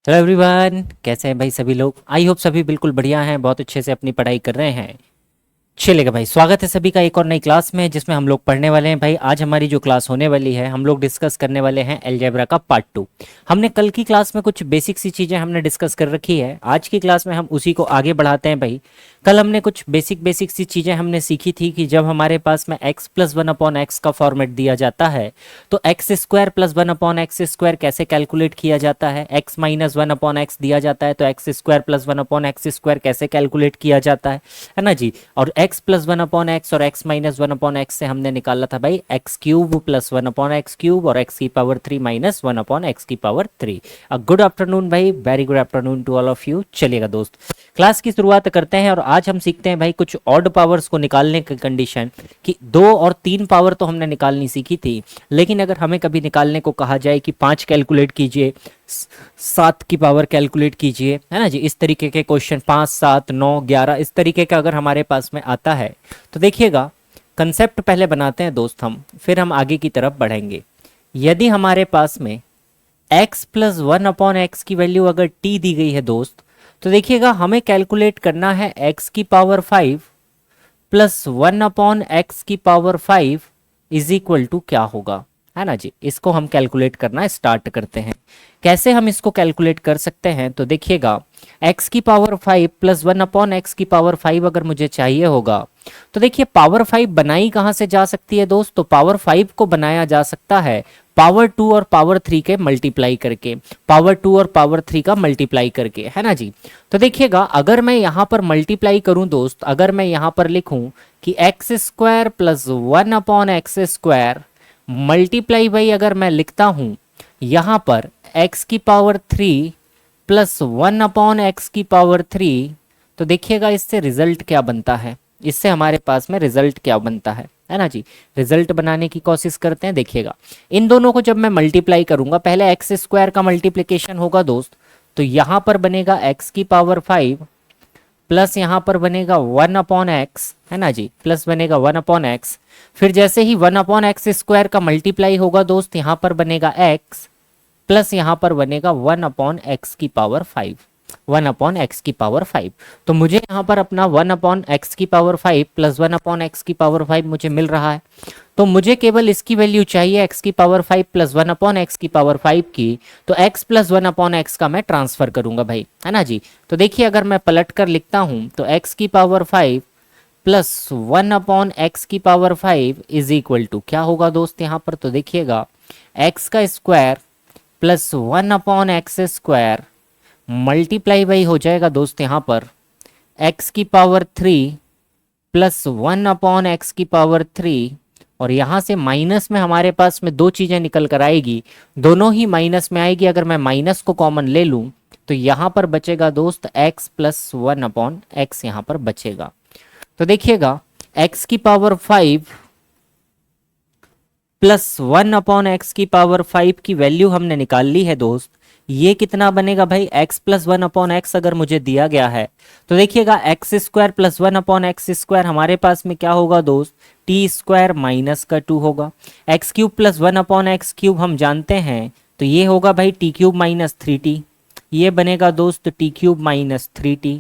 Hello everyone, कैसे हैं भाई सभी लोग। आई होप सभी बिल्कुल बढ़िया हैं, बहुत अच्छे से अपनी पढ़ाई कर रहे हैं। चलेगा भाई, स्वागत है सभी का एक और नई क्लास में जिसमें हम लोग पढ़ने वाले हैं। भाई आज हमारी जो क्लास होने वाली है, हम लोग डिस्कस करने वाले हैं अलजेब्रा का पार्ट 2। हमने कल की क्लास में कुछ बेसिक सी चीज़ें हमने डिस्कस कर रखी है, आज की क्लास में हम उसी को आगे बढ़ाते हैं भाई। कल हमने कुछ बेसिक सी चीज़ें हमने सीखी थी कि जब हमारे पास में x plus one upon x का फॉर्मेट दिया जाता है तो x square plus one upon x square कैसे कैलकुलेट किया जाता है, x minus one upon x दिया जाता है तो x square plus one upon x square कैसे कैलकुलेट किया जाता है ना जी। और x plus one upon x और x minus one upon x से हमने निकाला था भाई x cube plus one upon x cube और x की power 3 minus one upon x की पावर 3। गुड आफ्टरनून भाई, very good afternoon to all of you. चलिएगा दोस्त, क्लास की शुरुआत करते हैं और आज हम सीखते हैं भाई कुछ ऑड पावर्स को निकालने की कंडीशन। कि 2 और 3 पावर तो हमने निकालनी सीखी थी, लेकिन अगर हमें कभी निकालने को कहा जाए कि 5 कैलकुलेट कीजिए, 7 की पावर कैलकुलेट कीजिए, है ना जी, इस तरीके के क्वेश्चन 5 7 9 11 इस तरीके का अगर हमारे पास में आता है तो देखिएगा, कंसेप्ट पहले बनाते हैं दोस्त हम, फिर हम आगे की तरफ बढ़ेंगे। यदि हमारे पास में x plus one upon x की वैल्यू अगर t दी गई है दोस्त, तो देखिएगा हमें कैलकुलेट करना है x की power 5 plus one upon x की पावर 5 इज इक्वल टू क्या होगा, है ना जी। इसको हम कैलकुलेट करना स्टार्ट करते हैं। कैसे हम इसको कैलकुलेट कर सकते हैं, तो देखिएगा x की power 5 plus one upon x की पावर 5 अगर मुझे चाहिए होगा तो देखिए पावर 5 बनाई कहाँ से जा सकती है दोस्त, तो पावर 5 को बनाया जा सकता है पावर 2 और पावर 3 के मल्टीप्लाई करके, पावर 2 और पावर 3 का मल्टीप्लाई करके, है ना जी। तो देखिएगा अगर मैं यहाँ पर मल्टीप्लाई करूं दोस्त, अगर मैं यहाँ पर लिखूं कि x square plus one upon x square multiply by, अगर मैं लिखता हूं यहाँ पर x की power 3 plus one upon x की पावर 3, तो देखिएगा इससे रिजल्ट क्या बनता है, इससे हमारे पास में रिजल्ट क्या बनता है ना जी। रिजल्ट बनाने की कोशिश करते हैं। देखिएगा इन दोनों को जब मैं मल्टीप्लाई करूंगा, पहले एक्स स्क्वायर का मल्टीप्लिकेशन होगा दोस्त, तो यहां पर बनेगा x की पावर 5 प्लस यहां पर बनेगा वन अपॉन एक्स, है ना जी, प्लस बनेगा वन अपॉन एक्स। फिर जैसे ही वन अपॉन एक्स स्क्वायर का मल्टीप्लाई होगा दोस्त, यहां पर बनेगा x प्लस यहां पर बनेगा वन अपॉन एक्स की पावर 5, वन अपॉन एक्स की पावर 5। तो मुझे यहाँ पर अपना वन अपॉन एक्स की power 5 plus one upon x की पावर 5 मुझे मिल रहा है। तो मुझे केवल इसकी वैल्यू चाहिए एक्स की power 5 plus one upon x की पावर 5 की, तो x plus one upon x का मैं ट्रांसफर करूंगा भाई, है ना जी। तो देखिए अगर मैं पलट कर लिखता हूं तो एक्स की power 5 plus one upon x की पावर 5 इज इक्वल टू क्या होगा दोस्त यहाँ पर, तो देखिएगा एक्स का square plus one upon x square multiply by हो जाएगा दोस्त यहाँ पर x की power 3 plus one upon x की पावर 3, और यहाँ से माइनस में हमारे पास में दो चीज़ें निकल कर आएगी, दोनों ही माइनस में आएगी। अगर मैं माइनस को कॉमन ले लूँ तो यहाँ पर बचेगा दोस्त x plus one upon x यहाँ पर बचेगा। तो देखिएगा x की power 5 plus one upon x की पावर 5 की वैल्यू हमने निकाल ली है दोस्त। ये कितना बनेगा भाई, x plus one upon x अगर मुझे दिया गया है तो देखिएगा x square plus one upon x square हमारे पास में क्या होगा दोस्त, टी स्क्वायर माइनस का 2 होगा। X cube plus one upon x cube हम जानते हैं, तो ये होगा भाई टी क्यूब माइनस 3t, ये बनेगा दोस्त टी क्यूब माइनस 3t।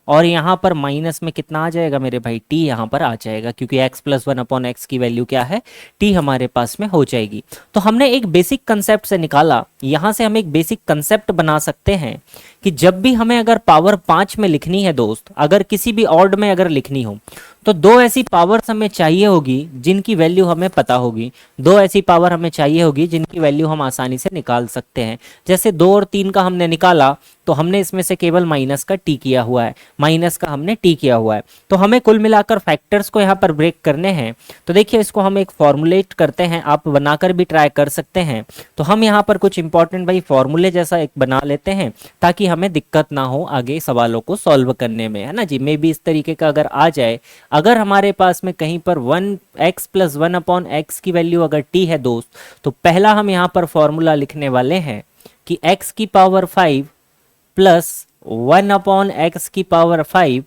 और यहाँ पर माइनस में कितना आ जाएगा मेरे भाई, t यहाँ पर आ जाएगा, क्योंकि x plus one upon x की वैल्यू क्या है, t हमारे पास में हो जाएगी। तो हमने एक बेसिक कंसेप्ट से निकाला, यहाँ से हम एक बेसिक कंसेप्ट बना सकते हैं कि जब भी हमें अगर पावर 5 में लिखनी है दोस्त, अगर किसी भी ऑर्ड में अगर लिखनी हो, तो दो ऐसी पावर्स हमें चाहिए होगी जिनकी वैल्यू हमें पता होगी, दो ऐसी पावर हमें चाहिए होगी जिनकी वैल्यू हम आसानी से निकाल सकते हैं। जैसे 2 और 3 का हमने निकाला तो हमने इसमें से केवल माइनस का टी किया हुआ है, माइनस का हमने टी किया हुआ है। तो हमें कुल मिलाकर फैक्टर्स को यहाँ पर ब्रेक करने हैं। तो देखिए इसको हम एक फॉर्मुलेट करते हैं, आप बनाकर भी ट्राई कर सकते हैं। तो हम यहाँ पर कुछ इंपॉर्टेंट भाई फॉर्मूले जैसा एक बना लेते हैं ताकि हमें दिक्कत ना हो आगे सवालों को सॉल्व करने में, है ना जी। मे भी इस तरीके का अगर आ जाए, अगर हमारे पास में कहीं पर one x plus one upon x की वैल्यू अगर टी है दोस्त, तो पहला हम यहाँ पर फॉर्मूला लिखने वाले हैं कि एक्स की power 5 plus one upon x की पावर 5,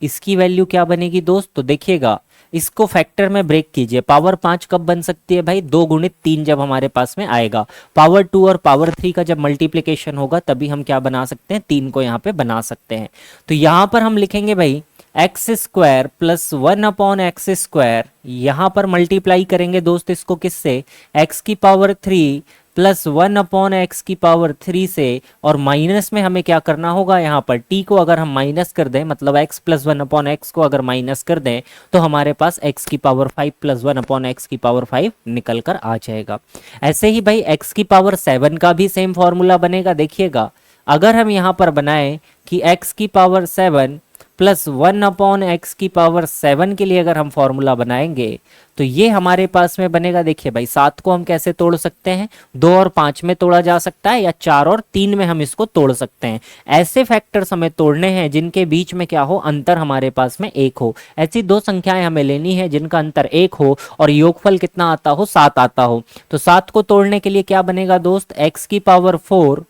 इसकी वैल्यू क्या बनेगी दोस्त, तो देखिएगा इसको फैक्टर में ब्रेक कीजिए। पावर 5 कब बन सकती है भाई? 2 गुणित 3 जब हमारे पास में आएगा। पावर 2 और पावर 3 का जब मल्टीप्लिकेशन होगा तभी हम क्या बना सकते हैं? 3 को यहाँ पे बना सकते हैं। तो यहाँ पर हम लिखेंगे भाई एक्स स्क्वायर प्लस 1/x²। यहाँ पर मल्टीप्लाई करेंगे दोस्त इसको किससे? x की पावर 3 प्लस 1/x³ से, और माइनस में हमें क्या करना होगा? यहाँ पर t को अगर हम माइनस कर दें, मतलब x प्लस 1/x को अगर माइनस कर दें तो हमारे पास x की पावर 5 प्लस 1/x⁵ निकल कर आ जाएगा। ऐसे ही भाई x की पावर 7 का भी सेम फॉर्मूला बनेगा। देखिएगा, अगर हम यहाँ पर बनाएं कि x की पावर 7 प्लस 1/x⁷ के लिए अगर हम फॉर्मूला बनाएंगे तो ये हमारे पास में बनेगा। देखिए भाई, 7 को हम कैसे तोड़ सकते हैं? 2 और 5 में तोड़ा जा सकता है, या 4 और 3 में हम इसको तोड़ सकते हैं। ऐसे फैक्टर्स हमें तोड़ने हैं जिनके बीच में क्या हो? अंतर हमारे पास में 1 हो। ऐसी दो संख्याएं हमें लेनी है जिनका अंतर 1 हो और योगफल कितना आता हो? 7 आता हो। तो 7 को तोड़ने के लिए क्या बनेगा दोस्त? x की पावर 4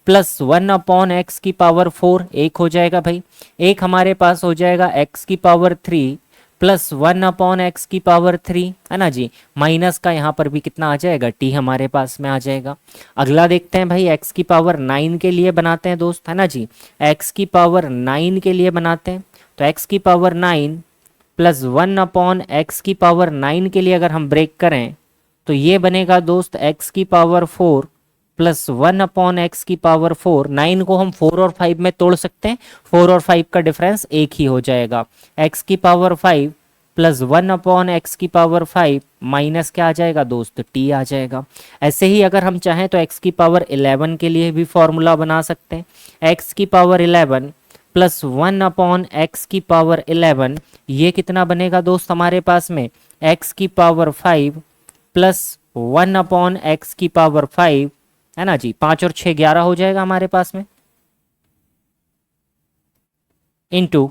प्लस 1/x⁴ एक हो जाएगा भाई। एक हमारे पास हो जाएगा x की पावर 3 प्लस 1/x⁴, है ना जी। माइनस का यहाँ पर भी कितना आ जाएगा? t हमारे पास में आ जाएगा। अगला देखते हैं भाई, x की पावर 9 के लिए बनाते हैं दोस्त, है ना जी। x की पावर 9 के लिए बनाते हैं, तो x की पावर 9 प्लस 1/x⁴ के लिए अगर हम ब्रेक करें तो ये बनेगा दोस्त x की पावर 4 प्लस 1/x⁴। 9 को हम 4 और 5 में तोड़ सकते हैं, 4 और 5 का डिफरेंस एक ही हो जाएगा। x की पावर 5 प्लस 1/x⁵ माइनस क्या आ जाएगा दोस्त? t आ जाएगा। ऐसे ही अगर हम चाहें तो x की पावर 11 के लिए भी फॉर्मूला बना सकते हैं। x की पावर 11 प्लस 1/x⁴, ये कितना बनेगा दोस्त हमारे पास में? x की पावर 5 प्लस 1/x⁵, है ना जी। 5 और 6 11 हो जाएगा हमारे पास में, इंटू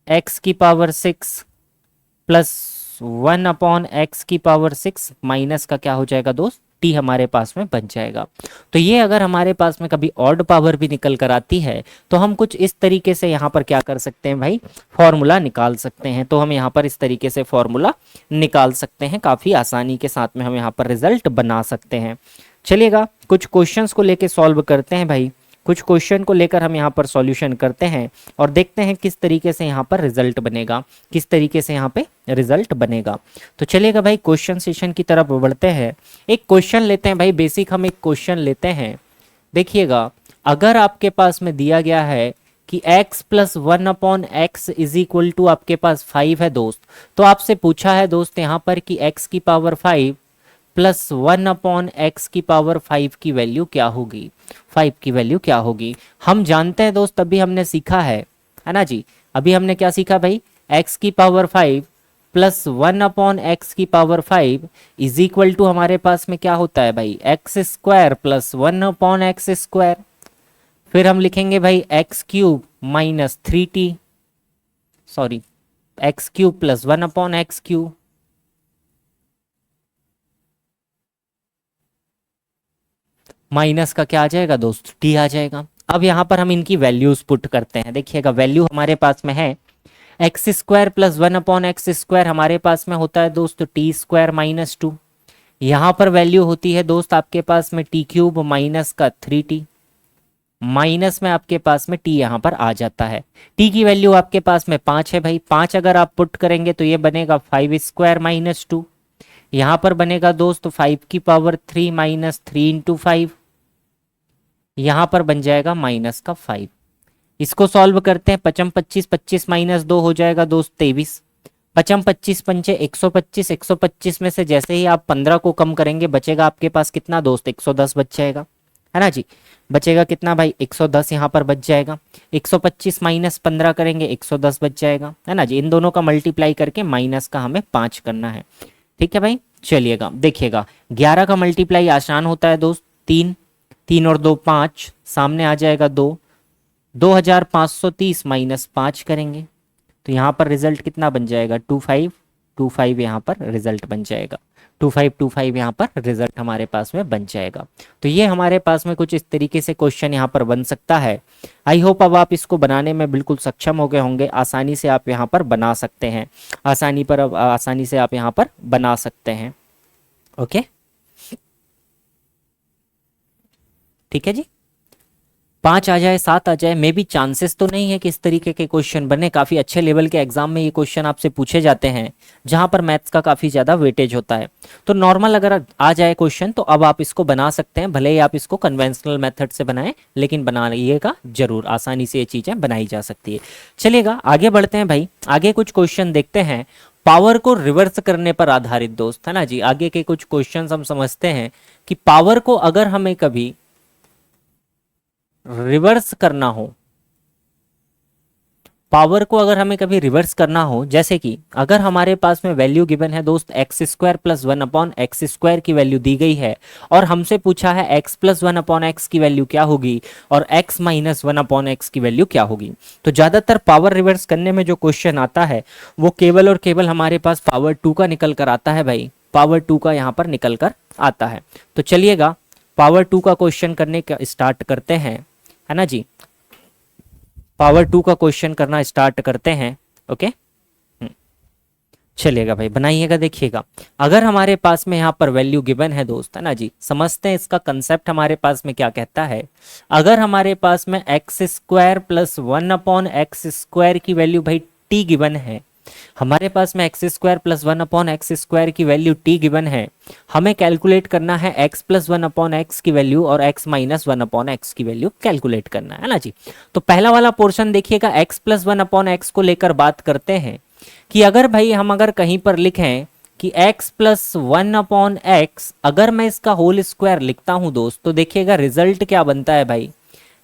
x की पावर 6 प्लस 1/x⁵ माइनस का क्या हो जाएगा दोस्त? t हमारे पास में बच जाएगा। तो ये अगर हमारे पास में कभी ऑड पावर भी निकल कर आती है तो हम कुछ इस तरीके से यहाँ पर क्या कर सकते हैं भाई? फॉर्मूला निकाल सकते हैं। तो हम यहाँ पर इस तरीके से फॉर्मूला निकाल सकते हैं, काफ़ी आसानी के साथ में हम यहाँ पर रिजल्ट बना सकते हैं। चलिएगा, कुछ क्वेश्चंस को लेके सॉल्व करते हैं भाई। कुछ क्वेश्चन को लेकर हम यहाँ पर सॉल्यूशन करते हैं और देखते हैं किस तरीके से यहाँ पर रिजल्ट बनेगा, किस तरीके से यहाँ पे रिजल्ट बनेगा। तो चलिएगा भाई, क्वेश्चन सेशन की तरफ बढ़ते हैं। एक क्वेश्चन लेते हैं भाई, बेसिक हम एक क्वेश्चन लेते हैं। देखिएगा, अगर आपके पास में दिया गया है कि x plus 1/x is equal to आपके पास 5 है दोस्त, तो आपसे पूछा है दोस्त यहाँ पर कि x की पावर 5 प्लस 1/x⁵ की वैल्यू क्या होगी? 5 की वैल्यू क्या होगी? हम जानते हैं दोस्त, अभी हमने सीखा है ना जी। अभी हमने क्या सीखा भाई? x की power 5 plus 1/x⁵ is equal to हमारे पास में क्या होता है भाई? x² plus 1/x²। फिर हम लिखेंगे भाई x³ minus 3t, sorry x³ plus 1/x³, minus का क्या आ जाएगा दोस्त? t आ जाएगा। अब यहाँ पर हम इनकी वैल्यूज पुट करते हैं। देखिएगा, वैल्यू हमारे पास में है x² प्लस 1/x² हमारे पास में होता है दोस्त t² माइनस 2। यहाँ पर वैल्यू होती है दोस्त आपके पास में t³ माइनस का 3t, माइनस में आपके पास में t यहाँ पर आ जाता है। t की वैल्यू आपके पास में 5 है भाई। 5 अगर आप पुट करेंगे तो ये बनेगा 5² माइनस 2। यहाँ पर बनेगा दोस्त 5 की पावर 3 माइनस 3 इंटू 5, यहाँ पर बन जाएगा माइनस का 5। इसको सॉल्व करते हैं। 5 25, 25 माइनस 2 हो जाएगा दोस्त 23। 5 25 पंचे 125, 125 में से जैसे ही आप 15 को कम करेंगे बचेगा आपके पास कितना दोस्त? 110 बच जाएगा, है ना जी। बचेगा कितना भाई? 110 यहाँ पर बच जाएगा। 125 माइनस 15 करेंगे 110 बच जाएगा, है ना जी। इन दोनों का मल्टीप्लाई करके माइनस का हमें 5 करना है। ठीक है भाई, चलिएगा देखिएगा, 11 का मल्टीप्लाई आसान होता है दोस्त। 3 3 और 2 5, सामने आ जाएगा 2, 2530 माइनस 5 करेंगे तो यहाँ पर रिजल्ट कितना बन जाएगा? 25 2525 यहाँ पर रिजल्ट बन जाएगा। 2525 यहाँ पर रिजल्ट हमारे पास में बन जाएगा। तो ये हमारे पास में कुछ इस तरीके से क्वेश्चन यहाँ पर बन सकता है। आई होप अब आप इसको बनाने में बिल्कुल सक्षम हो गए होंगे। आसानी से आप यहाँ पर बना सकते हैं, आसानी से आप यहाँ पर बना सकते हैं। ओके, ठीक है जी। 5 आ जाए 7 आ जाए, मे भी चांसेस तो नहीं है कि इस तरीके के क्वेश्चन बने। काफ़ी अच्छे लेवल के एग्जाम में ये क्वेश्चन आपसे पूछे जाते हैं जहां पर मैथ्स का काफ़ी ज़्यादा वेटेज होता है। तो नॉर्मल अगर आ जाए क्वेश्चन तो अब आप इसको बना सकते हैं, भले ही आप इसको कन्वेंशनल मेथड से बनाएं, लेकिन बनाइएगा जरूर। आसानी से ये चीज़ें बनाई जा सकती है। चलिएगा आगे बढ़ते हैं भाई। आगे कुछ क्वेश्चन देखते हैं पावर को रिवर्स करने पर आधारित दोस्त, है ना जी। आगे के कुछ क्वेश्चन हम समझते हैं कि पावर को अगर हमें कभी रिवर्स करना हो, पावर को अगर हमें कभी रिवर्स करना हो, जैसे कि अगर हमारे पास में वैल्यू गिवन है दोस्त एक्स स्क्वायर प्लस 1/x² की वैल्यू दी गई है और हमसे पूछा है x प्लस 1/x की वैल्यू क्या होगी और x माइनस 1/x की वैल्यू क्या होगी। तो ज्यादातर पावर रिवर्स करने में जो क्वेश्चन आता है वो केवल और केवल हमारे पास पावर 2 का निकल कर आता है भाई। पावर 2 का यहाँ पर निकल कर आता है। तो चलिएगा पावर 2 का क्वेश्चन करने का स्टार्ट करते हैं, है ना जी। पावर 2 का क्वेश्चन करना स्टार्ट करते हैं। ओके, चलिएगा भाई बनाइएगा। देखिएगा अगर हमारे पास में यहाँ पर वैल्यू गिवन है दोस्त, है ना जी, समझते हैं इसका कंसेप्ट हमारे पास में क्या कहता है। अगर हमारे पास में x² प्लस 1/x² की वैल्यू भाई t गिवन है, हमारे पास में x² प्लस 1/x² की वैल्यू t गिवन है, हमें कैलकुलेट करना है x प्लस 1/x की वैल्यू और x माइनस 1/x की वैल्यू कैलकुलेट करना है ना जी। तो पहला वाला पोर्शन देखिएगा, x प्लस 1/x को लेकर बात करते हैं कि अगर भाई हम अगर कहीं पर लिखें कि x प्लस 1/x, अगर मैं इसका होल स्क्वायर लिखता हूं दोस्त, तो देखिएगा रिजल्ट क्या बनता है भाई,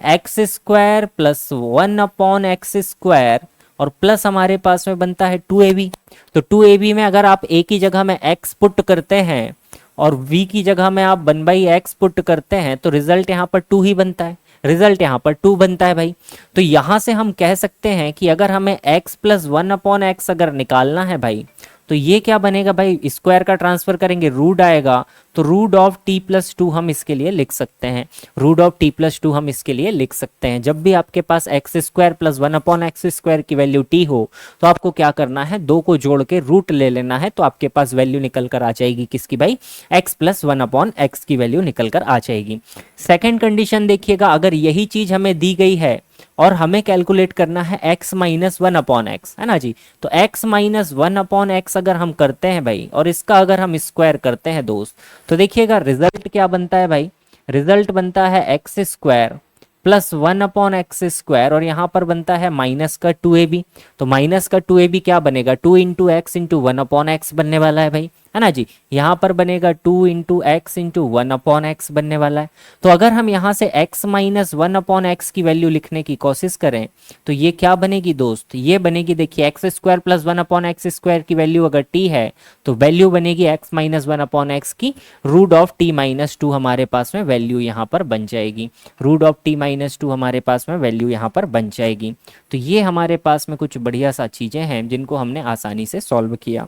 x² प्लस 1/x² और प्लस हमारे पास में बनता है 2ab। तो 2ab में अगर आप a की जगह में x पुट करते हैं और v की जगह में आप 1/x पुट करते हैं तो रिजल्ट यहाँ पर 2 ही बनता है, रिजल्ट यहाँ पर 2 बनता है भाई। तो यहाँ से हम कह सकते हैं कि अगर हमें x प्लस 1/x अगर निकालना है भाई, तो ये क्या बनेगा भाई, स्क्वायर का ट्रांसफर करेंगे रूट आएगा, तो रूट ऑफ t प्लस 2 हम इसके लिए लिख सकते हैं। रूट ऑफ t प्लस 2 हम इसके लिए लिख सकते हैं। जब भी आपके पास x² प्लस 1/x² की वैल्यू t हो तो आपको क्या करना है, 2 को जोड़ के रूट ले लेना है, तो आपके पास वैल्यू निकल कर आ जाएगी किसकी भाई, x प्लस 1/x की वैल्यू निकल कर आ जाएगी। सेकेंड कंडीशन देखिएगा, अगर यही चीज हमें दी गई है और हमें कैलकुलेट करना है x माइनस 1/x, है ना जी। तो x माइनस 1/x अगर हम करते हैं भाई और इसका अगर हम स्क्वायर करते हैं दोस्त, तो देखिएगा रिजल्ट क्या बनता है भाई, रिजल्ट बनता है x² प्लस 1/x² और यहाँ पर बनता है माइनस का 2ab। तो माइनस का 2ab क्या बनेगा, 2 इंटू एक्स इंटू 1/x बनने वाला है भाई, है ना जी। यहाँ पर बनेगा 2 इंटू एक्स इंटू 1/x बनने वाला है। तो अगर हम यहाँ से x माइनस 1/x की वैल्यू लिखने की कोशिश करें तो ये क्या बनेगी दोस्त, ये बनेगी देखिए x² प्लस 1/x² की वैल्यू अगर t है तो वैल्यू बनेगी x माइनस 1/x की रूट ऑफ t माइनस 2 हमारे पास में वैल्यू यहाँ पर बन जाएगी। रूट ऑफ t माइनस 2 हमारे पास में वैल्यू यहाँ पर बन जाएगी। तो ये हमारे पास में कुछ बढ़िया सा चीज़ें हैं जिनको हमने आसानी से सॉल्व किया,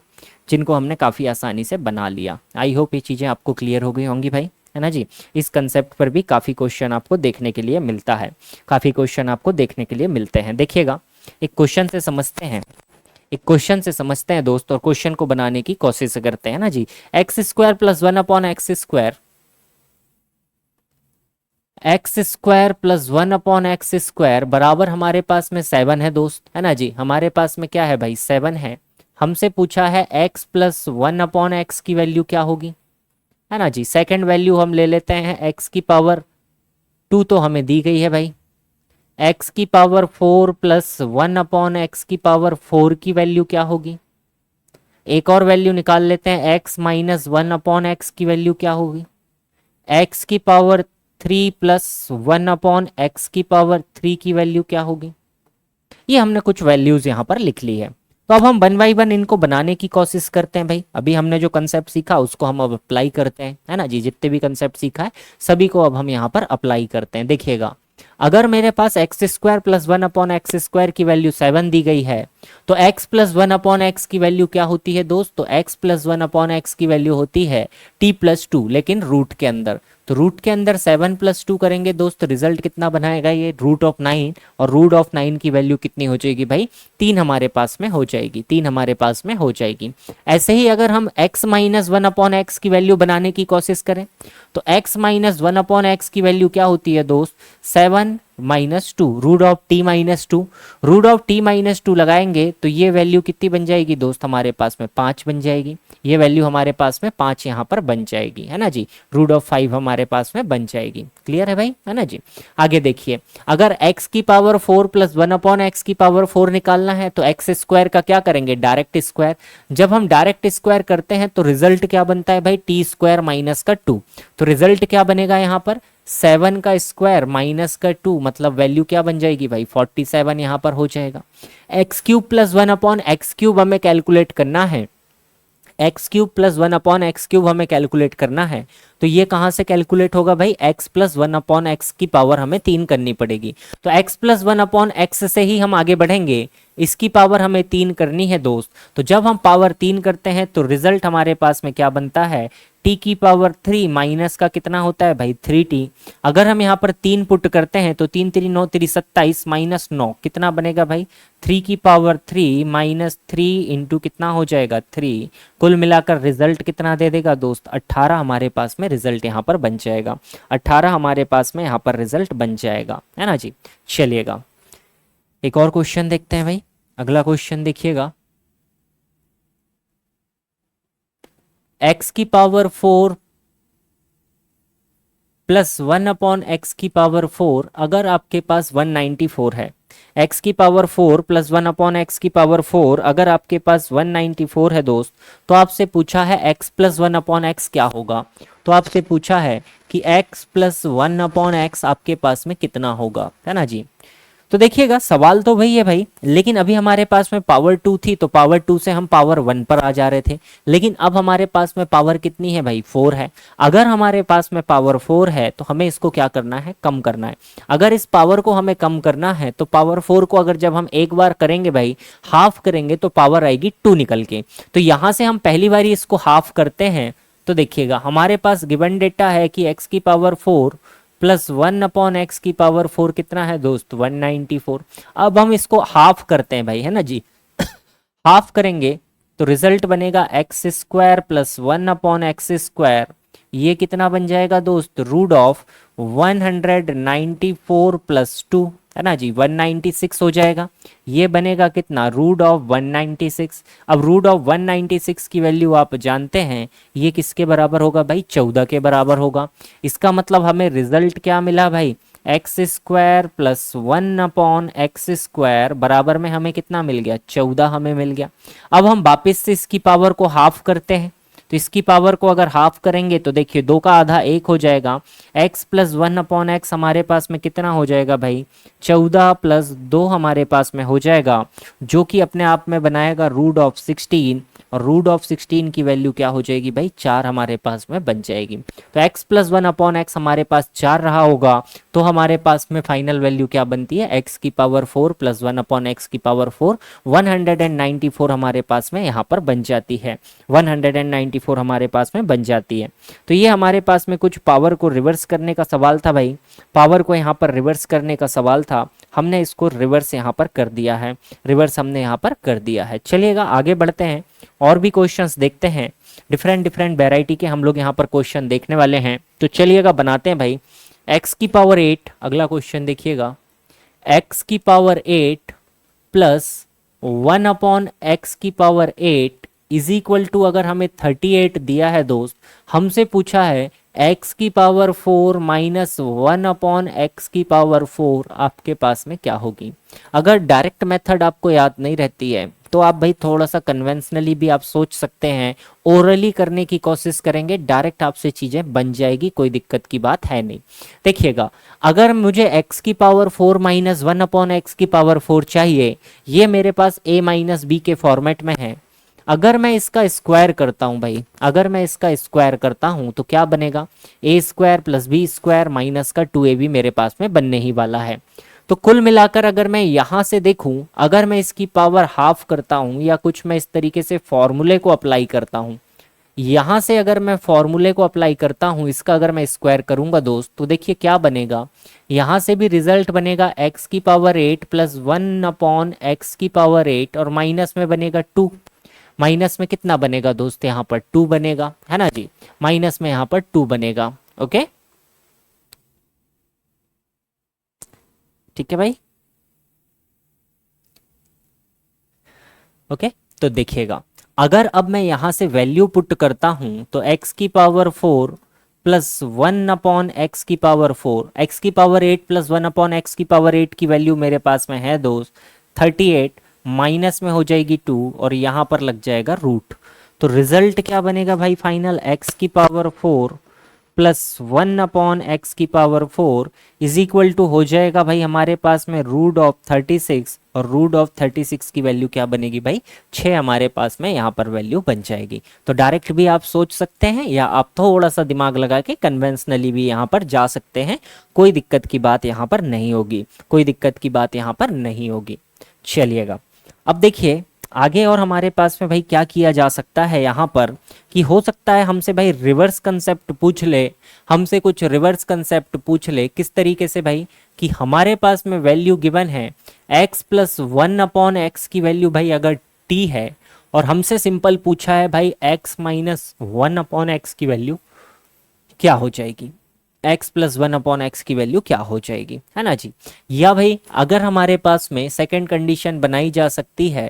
जिनको हमने काफ़ी आसानी से बना लिया। आई होप ये चीज़ें आपको क्लियर हो गई होंगी भाई, है ना जी। इस कंसेप्ट पर भी काफ़ी क्वेश्चन आपको देखने के लिए मिलता है, काफ़ी क्वेश्चन आपको देखने के लिए मिलते हैं। देखिएगा एक क्वेश्चन से समझते हैं, एक क्वेश्चन से समझते हैं दोस्त और क्वेश्चन को बनाने की कोशिश करते हैं ना जी। x² plus 1/x² x² plus 1/x² बराबर हमारे पास में 7 है दोस्त, है ना जी। हमारे पास में क्या है भाई, 7 है। हमसे पूछा है x प्लस 1/x की वैल्यू क्या होगी, है ना जी। सेकंड वैल्यू हम ले लेते हैं x की पावर 2 तो हमें दी गई है भाई। x की पावर 4 प्लस 1/x की पावर 4 की वैल्यू क्या होगी। एक और वैल्यू निकाल लेते हैं, x माइनस 1/x की वैल्यू क्या होगी। x की पावर 3 प्लस 1/x की पावर 3 की वैल्यू क्या होगी। ये हमने कुछ वैल्यूज यहाँ पर लिख ली है। तो अब हम 1 बाई 1 इनको बनाने की कोशिश करते हैं भाई। अभी हमने जो कंसेप्ट सीखा उसको हम अब अप्लाई करते हैं, है ना जी। जितने भी कंसेप्ट सीखा है सभी को अब हम यहाँ पर अप्लाई करते हैं। देखिएगा अगर मेरे पास x square plus one upon x square की वैल्यू 7 दी गई है, तो x plus one upon x की वैल्यू क्या होती है दोस्त? तो x plus one upon x की वैल्यू होती है t प्लस टू, लेकिन रूट के अंदर। तो रूट के अंदर 7 प्लस टू करेंगे दोस्त, रिजल्ट कितना बनाएगा ये? Root of 9। और रूट ऑफ 9 की वैल्यू कितनी हो जाएगी भाई? 3 हमारे पास में हो जाएगी, 3 हमारे पास में हो जाएगी। ऐसे ही अगर हम x minus one upon x की वैल्यू बनाने की कोशिश करें, तो x minus one upon x की वैल्यू क्या होती है दोस्त? 7 minus two, root of T minus two. Root of T minus two लगाएंगे तो ये वैल्यू कितनी बन जाएगी दोस्त? हमारे पास में 5 बन जाएगी। ये वैल्यू हमारे पास में 5 यहाँ पर बन जाएगी, है ना जी। रूट ऑफ 5 हमारे पास में बन जाएगी। क्लियर है भाई, है ना जी। आगे देखिए, अगर x की power 4 plus one upon x की पावर 4 निकालना है, तो एक्स स्क्वायर का क्या करेंगे? Direct square. जब हम डायरेक्ट स्क्वायर करते हैं तो रिजल्ट क्या बनता है भाई? टी स्क्वायर माइनस का 2। तो रिजल्ट क्या बनेगा यहाँ पर? 7 का स्क्वायर माइनस का 2, मतलब वैल्यू क्या बन जाएगी भाई? 47 यहाँ पर हो जाएगा। X cube plus one upon x cube हमें कैलकुलेट करना है, x cube plus one upon x cube हमें कैलकुलेट करना है। तो ये कहाँ से कैलकुलेट होगा भाई? x plus one upon x की पावर हमें 3 करनी पड़ेगी। तो x plus one upon x से ही हम आगे बढ़ेंगे, इसकी पावर हमें 3 करनी है दोस्त। तो जब हम पावर 3 करते हैं तो रिजल्ट हमारे पास में क्या बनता है? t की पावर 3 माइनस का कितना होता है भाई? 3t। अगर हम यहाँ पर 3 पुट करते हैं तो 3 3 9 3 27 माइनस 9 कितना बनेगा भाई? 3 की पावर 3 माइनस 3 इंटू कितना हो जाएगा? 3। कुल मिलाकर रिजल्ट कितना दे देगा दोस्त? 18 हमारे पास में रिजल्ट यहाँ पर बन जाएगा। 18 हमारे पास में यहाँ पर रिजल्ट बन जाएगा, है ना जी। चलिएगा एक और क्वेश्चन देखते हैं भाई। अगला क्वेश्चन देखिएगा, x की power 4 plus one upon x की पावर 4, अगर आपके पास 194 है। x की power 4 plus one upon x की पावर 4 अगर आपके पास 194 है दोस्त, तो आपसे पूछा है x plus one upon x क्या होगा। तो आपसे पूछा है कि x plus one upon x आपके पास में कितना होगा, है ना जी। तो देखिएगा सवाल तो वही है भाई, लेकिन अभी हमारे पास में पावर 2 थी तो पावर 2 से हम पावर 1 पर आ जा रहे थे, लेकिन अब हमारे पास में पावर कितनी है भाई? 4 है। अगर हमारे पास में पावर 4 है तो हमें इसको क्या करना है? कम करना है। अगर इस पावर को हमें कम करना है तो पावर 4 को अगर जब हम एक बार करेंगे भाई, हाफ करेंगे तो पावर आएगी 2 निकल के। तो यहाँ से हम पहली बार इसको हाफ करते हैं तो देखिएगा हमारे पास गिवन डेटा है कि एक्स की power 4 plus one upon x की पावर 4 कितना है दोस्त? 194। अब हम इसको हाफ करते हैं भाई, है ना जी। हाफ करेंगे तो रिजल्ट बनेगा x square plus one upon x square. ये कितना बन जाएगा दोस्त? रूट ऑफ 194 प्लस 2, है ना जी, 196 हो जाएगा। ये बनेगा कितना? Root of 196। अब रूट ऑफ 196 की वैल्यू आप जानते हैं, ये किसके बराबर होगा भाई? 14 के बराबर होगा। इसका मतलब हमें रिजल्ट क्या मिला भाई? X square plus one upon x square बराबर में हमें कितना मिल गया? 14 हमें मिल गया। अब हम वापस से इसकी पावर को हाफ करते हैं, तो इसकी पावर को अगर हाफ करेंगे तो देखिए 2 का आधा 1 हो जाएगा। x plus one upon x हमारे पास में कितना हो जाएगा भाई? 14 प्लस 2 हमारे पास में हो जाएगा, जो कि अपने आप में बनाएगा रूट ऑफ 16। और रूट ऑफ 16 की वैल्यू क्या हो जाएगी भाई? 4 हमारे पास में बन जाएगी। तो x plus one upon x हमारे पास 4 रहा होगा, तो हमारे पास में फाइनल वैल्यू क्या बनती है? x की power 4 plus one upon x की पावर 4, 194 हमारे पास में यहाँ पर बन जाती है। 194 हमारे पास में बन जाती है। तो ये हमारे पास में कुछ पावर को रिवर्स करने का सवाल था भाई, पावर को यहाँ पर रिवर्स करने का सवाल था, हमने इसको रिवर्स यहाँ पर कर दिया है, रिवर्स हमने यहाँ पर कर दिया है। चलिएगा आगे बढ़ते हैं, और भी क्वेश्चंस देखते हैं। डिफरेंट वैरायटी के हम लोग यहाँ पर क्वेश्चन देखने वाले हैं, तो चलिएगा बनाते हैं भाई। x की पावर 8, अगला क्वेश्चन देखिएगा, x की power 8 plus one upon x की पावर 8 इज इक्वल टू, अगर हमें 38 दिया है दोस्त, हमसे पूछा है x की power 4 minus one upon x की पावर 4 आपके पास में क्या होगी। अगर डायरेक्ट मेथड आपको याद नहीं रहती है तो आप भाई थोड़ा सा कन्वेंशनली भी आप सोच सकते हैं, ओरली करने की कोशिश करेंगे, डायरेक्ट आपसे चीजें बन जाएगी, कोई दिक्कत की बात है नहीं। देखिएगा अगर मुझे x की power 4 minus one upon x की पावर 4 चाहिए, ये मेरे पास a माइनस बी के फॉर्मेट में है। अगर मैं इसका स्क्वायर करता हूं भाई, अगर मैं इसका स्क्वायर करता हूं तो क्या बनेगा, a square plus b square minus का 2ab मेरे पास में बनने ही वाला है। तो कुल मिलाकर अगर मैं यहां से देखूं, अगर मैं इसकी पावर हाफ करता हूं या कुछ मैं इस तरीके से फॉर्मूले को अप्लाई करता हूं, यहां से अगर मैं फॉर्मूले को अप्लाई करता हूं, इसका अगर मैं स्क्वायर करूंगा दोस्त, तो देखिए क्या बनेगा, यहां से भी रिजल्ट बनेगा एक्स की पावर 8 प्लस 1/x की पावर 8 और माइनस में बनेगा 2। माइनस में कितना बनेगा दोस्त, यहाँ पर 2 बनेगा, है ना जी, माइनस में यहाँ पर 2 बनेगा। ओके ठीक है भाई। ओके तो देखिएगा, अगर अब मैं यहां से वैल्यू पुट करता हूं तो x की पावर 4 प्लस 1/x की पावर 4, x की पावर 8 प्लस 1/x की पावर 8 की वैल्यू मेरे पास में है दोस्त 38, माइनस में हो जाएगी 2 और यहां पर लग जाएगा रूट। तो रिजल्ट क्या बनेगा भाई फाइनल, x की पावर 4 प्लस 1/x की पावर 4 इज इक्वल टू हो जाएगा भाई हमारे पास में रूट ऑफ 36, और रूट ऑफ 36 की वैल्यू क्या बनेगी भाई, 6 हमारे पास में यहाँ पर वैल्यू बन जाएगी। तो डायरेक्ट भी आप सोच सकते हैं या आप थोड़ा सा दिमाग लगा के कन्वेंशनली भी यहाँ पर जा सकते हैं, कोई दिक्कत की बात यहाँ पर नहीं होगी, कोई दिक्कत की बात यहाँ पर नहीं होगी। चलिएगा अब देखिए आगे और हमारे पास में भाई क्या किया जा सकता है यहाँ पर, कि हो सकता है हमसे भाई रिवर्स कंसेप्ट पूछ ले, हमसे कुछ रिवर्स कंसेप्ट पूछ ले, किस तरीके से भाई, कि हमारे पास में वैल्यू गिवन है x प्लस 1/x की वैल्यू भाई अगर t है, और हमसे सिंपल पूछा है भाई x माइनस 1/x की वैल्यू क्या हो जाएगी, x प्लस 1/x की वैल्यू क्या हो जाएगी, है ना जी। या भाई अगर हमारे पास में सेकंड कंडीशन बनाई जा सकती है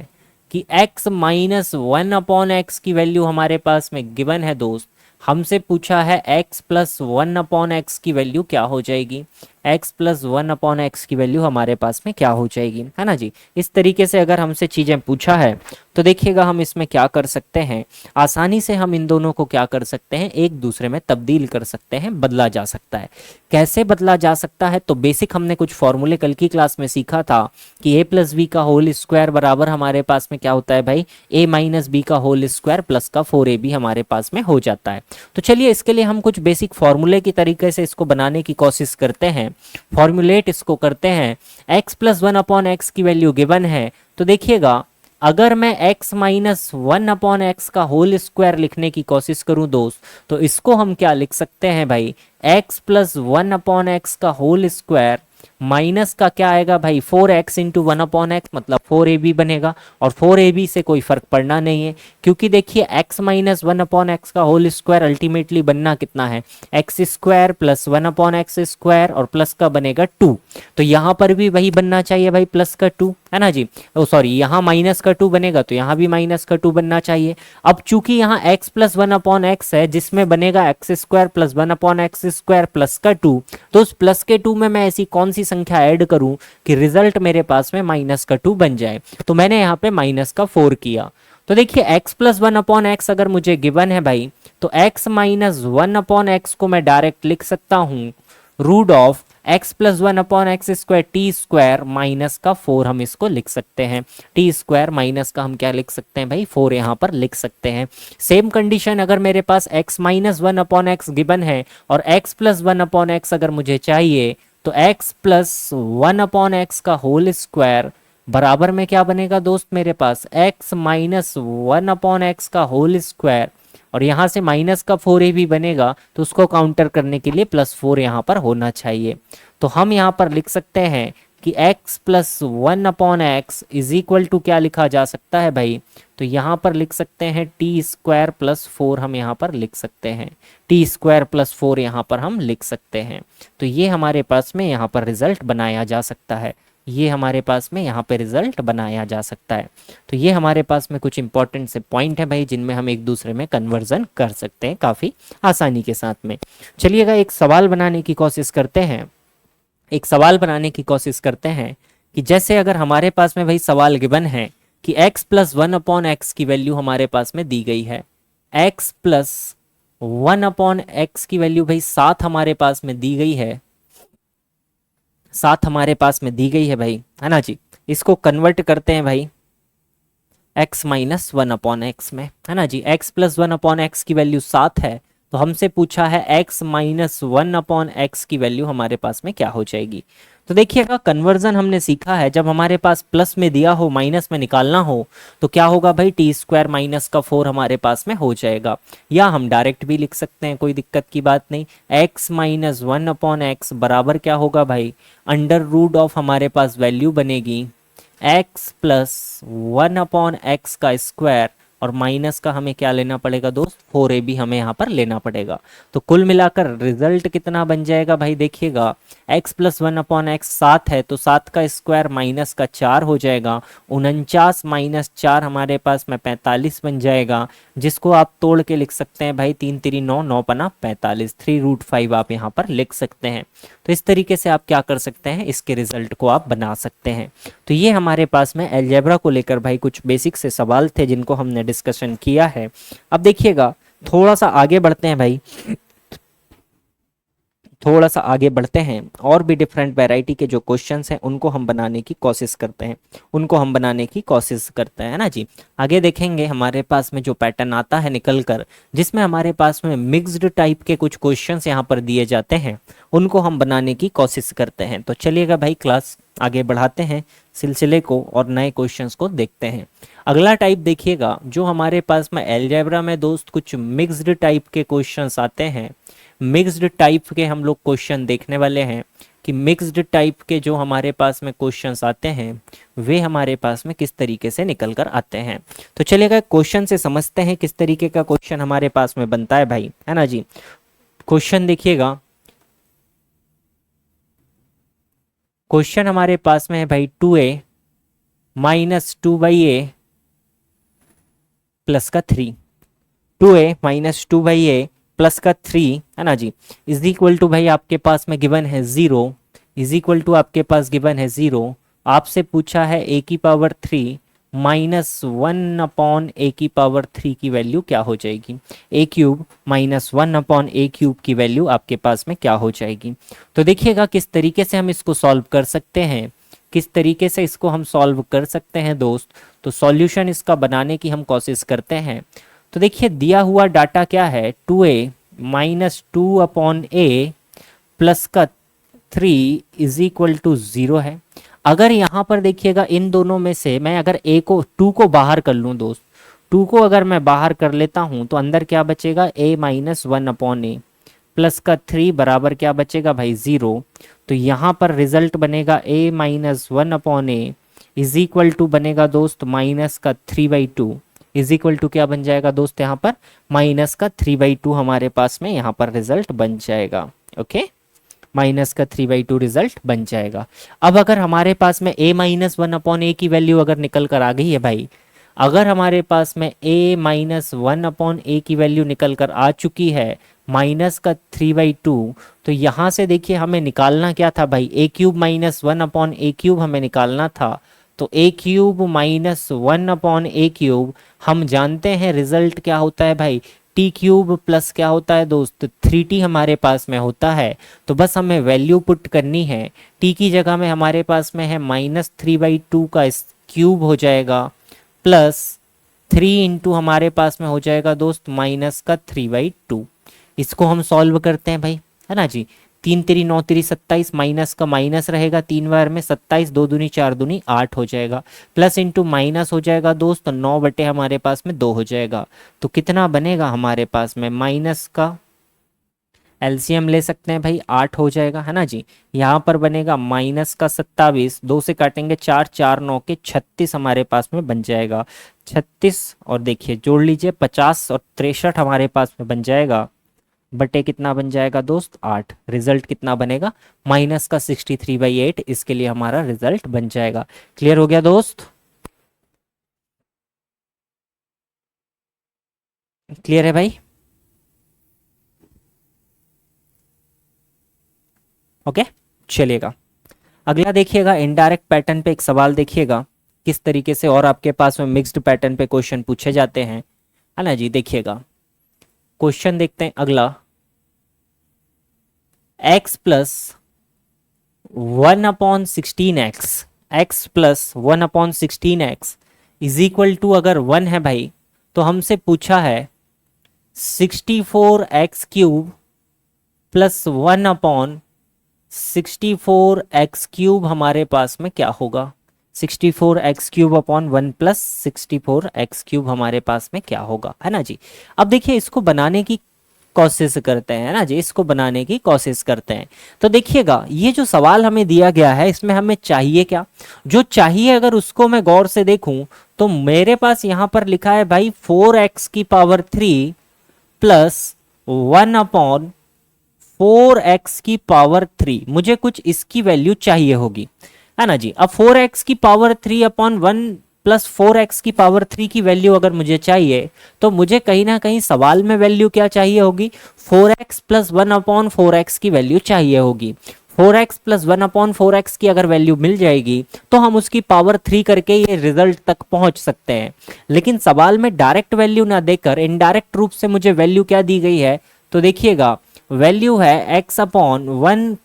कि x माइनस 1/x की वैल्यू हमारे पास में गिवन है दोस्त, हमसे पूछा है x प्लस 1/x की वैल्यू क्या हो जाएगी, x प्लस 1/x की वैल्यू हमारे पास में क्या हो जाएगी, है ना जी। इस तरीके से अगर हमसे चीज़ें पूछा है तो देखिएगा हम इसमें क्या कर सकते हैं, आसानी से हम इन दोनों को क्या कर सकते हैं, एक दूसरे में तब्दील कर सकते हैं, बदला जा सकता है। कैसे बदला जा सकता है, तो बेसिक हमने कुछ फॉर्मूले कल की क्लास में सीखा था कि a प्लस बी का होल स्क्वायर बराबर हमारे पास में क्या होता है भाई, a माइनस बी का होल स्क्वायर प्लस का 4ab हमारे पास में हो जाता है। तो चलिए इसके लिए हम कुछ बेसिक फॉर्मूले की तरीके से इसको बनाने की कोशिश करते हैं, फॉर्मुलेट इसको करते हैं। x प्लस 1/x की वैल्यू गिवन है, तो देखिएगा अगर मैं x माइनस 1/x का होल स्क्वायर लिखने की कोशिश करूं दोस्त, तो इसको हम क्या लिख सकते हैं भाई, x प्लस 1/x का होल स्क्वायर माइनस का क्या आएगा भाई 4x इंटू 1/x मतलब 4ab बनेगा, और 4ab से कोई फर्क पड़ना नहीं है, क्योंकि देखिए x माइनस 1/x का होल स्क्वायर अल्टीमेटली बनना कितना है, x square plus 1/x square और प्लस का बनेगा 2। तो यहाँ पर भी वही बनना चाहिए भाई प्लस का 2, है ना जी, ओ सॉरी यहाँ माइनस का 2 बनेगा तो यहाँ भी माइनस का 2 बनना चाहिए। अब चूंकि यहाँ x प्लस 1/x है जिसमें बनेगा x square plus 1/x square plus का 2, तो उस प्लस के 2 में मैं ऐसी कौन सी संख्या ऐड करूं कि रिजल्ट मेरे पास में माइनस का 2 बन जाए, तो मैंने यहाँ पे माइनस का 4 किया। तो देखिए x प्लस 1/x अगर मुझे गिवन है भाई, तो x माइनस 1/x को मैं डायरेक्ट लिख सकता हूँ root of x plus 1/x square T square minus का 4 हम इसको लिख सकते हैं, टी स्क्वायर माइनस का हम क्या लिख सकते हैं भाई 4 यहाँ पर लिख सकते हैं। सेम कंडीशन अगर मेरे पास x माइनस 1/x गिवन है और x प्लस 1/x अगर मुझे चाहिए, तो x प्लस 1/x का होल स्क्वायर बराबर में क्या बनेगा दोस्त मेरे पास x माइनस 1/x का होल स्क्वायर, और यहाँ से माइनस का 4a भी बनेगा, तो उसको काउंटर करने के लिए प्लस 4 यहाँ पर होना चाहिए। तो हम यहाँ पर लिख सकते हैं कि x plus 1/x is equal to क्या लिखा जा सकता है भाई, तो यहाँ पर लिख सकते हैं टी स्क्वायर प्लस 4 हम यहाँ पर लिख सकते हैं, टी स्क्वायर प्लस 4 यहाँ पर हम लिख सकते हैं। तो ये हमारे पास में यहाँ पर रिजल्ट बनाया जा सकता है, ये हमारे पास में यहाँ पे रिजल्ट बनाया जा सकता है। तो ये हमारे पास में कुछ इंपॉर्टेंट से पॉइंट है भाई जिनमें हम एक दूसरे में कन्वर्जन कर सकते हैं काफ़ी आसानी के साथ में। चलिएगा एक सवाल बनाने की कोशिश करते हैं, एक सवाल बनाने की कोशिश करते हैं कि जैसे अगर हमारे पास में भाई सवाल गिवन है कि x प्लस 1/x की वैल्यू हमारे पास में दी गई है, x प्लस 1/x की वैल्यू भाई 7 हमारे पास में दी गई है, 7 हमारे पास में दी गई है भाई, है ना जी। इसको कन्वर्ट करते हैं भाई x minus one upon x में, है ना जी। X plus one upon x की वैल्यू 7 है, तो हमसे पूछा है x minus one upon x की वैल्यू हमारे पास में क्या हो जाएगी। तो देखिएगा कन्वर्जन हमने सीखा है, जब हमारे पास प्लस में दिया हो माइनस में निकालना हो तो क्या होगा भाई, टी स्क्वायर माइनस का 4 हमारे पास में हो जाएगा। या हम डायरेक्ट भी लिख सकते हैं, कोई दिक्कत की बात नहीं। X minus one upon x बराबर क्या होगा भाई, अंडर रूट ऑफ हमारे पास वैल्यू बनेगी x plus one upon x का स्क्वायर, और माइनस का हमें क्या लेना पड़ेगा दोस्त, 4ab हमें यहाँ पर लेना पड़ेगा। तो कुल मिलाकर रिजल्ट कितना बन जाएगा भाई, देखिएगा x plus one upon x 7 है, तो 7 का स्क्वायर माइनस का 4 हो जाएगा। 49 माइनस 4 हमारे पास में 45 बन जाएगा, जिसको आप तोड़ के लिख सकते हैं भाई, 3 3 9 9 पना 45, 3√5 आप यहाँ पर लिख सकते हैं। तो इस तरीके से आप क्या कर सकते हैं, इसके रिजल्ट को आप बना सकते हैं। तो ये हमारे पास में अलजेब्रा को लेकर भाई कुछ बेसिक से सवाल थे जिनको हमने डिस्कशन किया है। अब देखिएगा थोड़ा सा आगे बढ़ते हैं भाई, थोड़ा सा आगे बढ़ते हैं और भी डिफरेंट वैरायटी के जो क्वेश्चंस हैं उनको हम बनाने की कोशिश करते हैं, है ना जी। आगे देखेंगे हमारे पास में जो पैटर्न आता है निकल कर, जिसमें हमारे पास में मिक्स्ड टाइप के कुछ क्वेश्चंस यहाँ पर दिए जाते हैं, उनको हम बनाने की कोशिश करते हैं। तो चलिएगा भाई क्लास आगे बढ़ाते हैं सिलसिले को और नए क्वेश्चंस को देखते हैं। अगला टाइप देखिएगा, जो हमारे पास में अलजेब्रा में दोस्त कुछ मिक्स्ड टाइप के क्वेश्चंस आते हैं। मिक्स्ड टाइप के हम लोग क्वेश्चन देखने वाले हैं कि मिक्स्ड टाइप के जो हमारे पास में क्वेश्चंस आते हैं वे हमारे पास में किस तरीके से निकल कर आते हैं। तो चलिएगा क्वेश्चन से समझते हैं किस तरीके का क्वेश्चन हमारे पास में बनता है भाई, है ना जी। क्वेश्चन देखिएगा, क्वेश्चन हमारे पास में है भाई 2a माइनस 2/a प्लस का 3, 2a माइनस 2/a प्लस का 3, है ना जी, इज इक्वल टू भाई आपके पास में गिवन है 0, इज इक्वल टू आपके पास गिवन है 0। आपसे पूछा है a की पावर 3 माइनस 1 अपॉन a की पावर 3 की वैल्यू क्या हो जाएगी। a cube minus 1 upon a cube की वैल्यू आपके पास में क्या हो जाएगी। तो देखिएगा किस तरीके से हम इसको सॉल्व कर सकते हैं, किस तरीके से इसको हम सॉल्व कर सकते हैं दोस्त। तो सॉल्यूशन इसका बनाने की हम कोशिश करते हैं। तो देखिए दिया हुआ डाटा क्या है, 2a minus 2 upon a plus का 3 इज इक्वल टू 0 है। अगर यहाँ पर देखिएगा इन दोनों में से मैं अगर टू को बाहर कर लूँ दोस्त, 2 को अगर मैं बाहर कर लेता हूँ तो अंदर क्या बचेगा, a minus 1 upon a plus का 3 बराबर क्या बचेगा भाई 0। तो यहाँ पर रिजल्ट बनेगा a minus 1 upon a is equal to बनेगा दोस्त माइनस का 3/2, इज इक्वल टू क्या बन जाएगा दोस्त, यहाँ पर माइनस का 3/2 हमारे पास में यहाँ पर रिजल्ट बन जाएगा। ओके, माइनस का 3/2 रिजल्ट बन जाएगा। अब अगर हमारे पास में a माइनस 1 अपॉन a की वैल्यू अगर निकल कर आ गई है भाई, अगर हमारे पास में a माइनस 1 अपॉन a की वैल्यू निकल कर आ चुकी है माइनस का 3/2, तो यहाँ से देखिए हमें निकालना क्या था भाई, a cube minus 1 upon a cube हमें निकालना था। तो a cube minus 1 upon a cube हम जानते हैं रिजल्ट क्या होता है भाई, टी क्यूब प्लस क्या होता है दोस्त, 3t हमारे पास में होता है। तो बस हमें वैल्यू पुट करनी है, t की जगह में हमारे पास में है माइनस 3/2 का क्यूब हो जाएगा प्लस 3 इंटू हमारे पास में हो जाएगा दोस्त माइनस का 3/2। इसको हम सॉल्व करते हैं भाई, है ना जी। 3 3 9 3 27, माइनस का माइनस रहेगा 3 बार में 27, 2 दूनी 4 दूनी 8 हो जाएगा, प्लस इंटू माइनस हो जाएगा दोस्त, तो 9 बटे हमारे पास में 2 हो जाएगा। तो कितना बनेगा हमारे पास में, माइनस का एलसीएम ले सकते हैं भाई 8 हो जाएगा, है ना जी। यहाँ पर बनेगा माइनस का 27, 2 से काटेंगे 4, 4 9 के 36 हमारे पास में बन जाएगा, 36 और देखिए जोड़ लीजिए 50 और 63 हमारे पास में बन जाएगा, बटे कितना बन जाएगा दोस्त 8। रिजल्ट कितना बनेगा, माइनस का 63/8, इसके लिए हमारा रिजल्ट बन जाएगा। क्लियर हो गया दोस्त, क्लियर है भाई। ओके, चलिएगा अगला देखिएगा, इनडायरेक्ट पैटर्न पे एक सवाल देखिएगा किस तरीके से और आपके पास में मिक्स्ड पैटर्न पे क्वेश्चन पूछे जाते हैं, है ना जी। देखिएगा क्वेश्चन देखते हैं अगला, x plus 1/16x, x plus 1/16x is equal to अगर 1 है भाई, तो हमसे पूछा है 64x³ प्लस 1/64x³ हमारे पास में क्या होगा? 64x³ अपॉन 1 प्लस 64x³ हमारे पास में क्या होगा, है ना जी। अब देखिए इसको बनाने की कोशिश करते हैं, है ना जी, इसको बनाने की कोशिश करते हैं। तो देखिएगा ये जो सवाल हमें दिया गया है इसमें हमें चाहिए क्या? जो चाहिए अगर उसको मैं गौर से देखूं तो मेरे पास यहां पर लिखा है भाई 4x³ प्लस 1/4x³। मुझे कुछ इसकी वैल्यू चाहिए होगी, है ना जी। अब 4x³ अपॉन 1 प्लस 4x³ की वैल्यू अगर मुझे चाहिए तो मुझे कहीं ना कहीं सवाल में वैल्यू क्या चाहिए होगी? 4x प्लस 1/4x की वैल्यू चाहिए होगी। 4x प्लस 1/4x की अगर वैल्यू मिल जाएगी तो हम उसकी पावर 3 करके ये रिजल्ट तक पहुंच सकते हैं। लेकिन सवाल में डायरेक्ट वैल्यू ना देकर इनडायरेक्ट रूप से मुझे वैल्यू क्या दी गई है? तो देखिएगा वैल्यू है x/1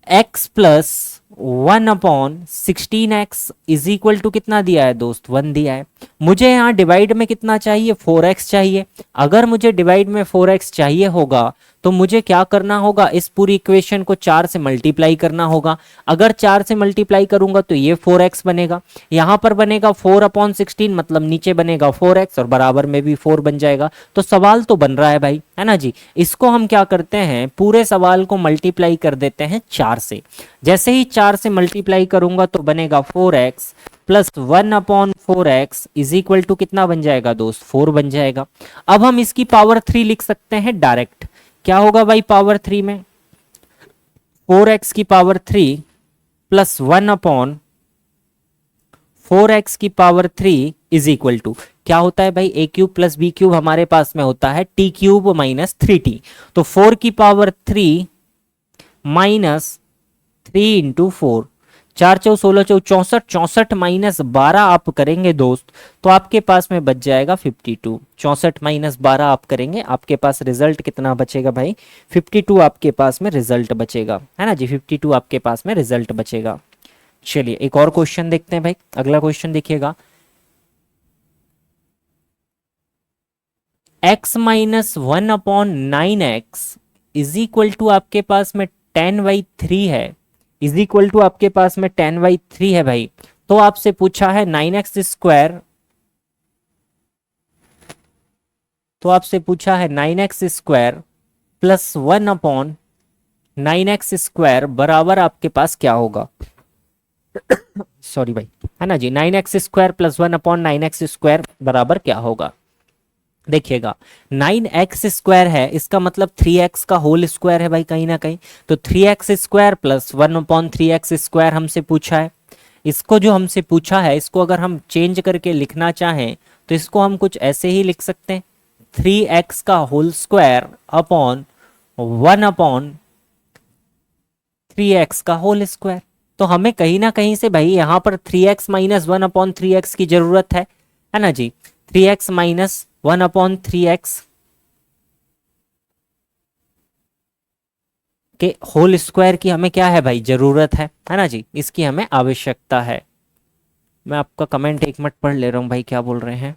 x plus 1/16x is equal to कितना दिया है दोस्त? 1 दिया है। मुझे यहाँ डिवाइड में कितना चाहिए? 4x चाहिए। अगर मुझे डिवाइड में 4x चाहिए होगा तो मुझे क्या करना होगा? इस पूरी इक्वेशन को 4 से मल्टीप्लाई करना होगा। अगर 4 से मल्टीप्लाई करूंगा तो ये 4x बनेगा, यहाँ पर बनेगा 4/16 मतलब नीचे बनेगा 4x और बराबर में भी 4 बन जाएगा। तो सवाल तो बन रहा है भाई, है ना जी। इसको हम क्या करते हैं? पूरे सवाल को मल्टीप्लाई कर देते हैं 4 से। जैसे ही 4 से मल्टीप्लाई करूंगा तो बनेगा 4x plus 1/4x is equal to कितना बन जाएगा दोस्त? 4 बन जाएगा। अब हम इसकी पावर 3 लिख सकते हैं डायरेक्ट। क्या होगा भाई पावर 3 में? 4x की power 3 plus 1/4x³ is equal to क्या होता है भाई? a³ प्लस b³ हमारे पास में होता है t³ माइनस 3t। तो 4 की पावर 3 माइनस 3 इंटू 4, 4 चौ 16 चौ 64, 64 माइनस 12 आप करेंगे दोस्त तो आपके पास में बच जाएगा 52। 64 माइनस 12 आप करेंगे, आपके पास रिजल्ट कितना बचेगा भाई? 52 आपके पास में रिजल्ट बचेगा, है ना जी। 52 आपके पास में रिजल्ट बचेगा। चलिए एक और क्वेश्चन देखते हैं भाई। अगला क्वेश्चन देखिएगा, x minus 1/9x is equal to आपके पास में 10/3 है, इज इक्वल टू आपके पास में 10/3 है भाई। तो आपसे पूछा है 9x², तो आपसे पूछा है 9x² प्लस 1/9x² बराबर आपके पास क्या होगा? सॉरी भाई, है ना जी। 9x² प्लस 1/9x² बराबर क्या होगा? देखिएगा 9x² है, इसका मतलब 3x का होल स्क्वायर है भाई कहीं ना कहीं। तो 3x² प्लस 1/3x² हमसे पूछा है। इसको जो हमसे पूछा है इसको अगर हम चेंज करके लिखना चाहें तो इसको हम कुछ ऐसे ही लिख सकते हैं, 3x का होल स्क्वायर अपॉन 1/3x का होल स्क्वायर। तो हमें कहीं ना कहीं से भाई यहाँ पर 3x माइनस 1/3x की जरूरत है ना जी। 3x माइनस 1/3x के होल स्क्वायर की हमें क्या है भाई? जरूरत है ना जी, इसकी हमें आवश्यकता है। मैं आपका कमेंट एक मिनट पढ़ ले रहा हूं भाई, क्या बोल रहे हैं।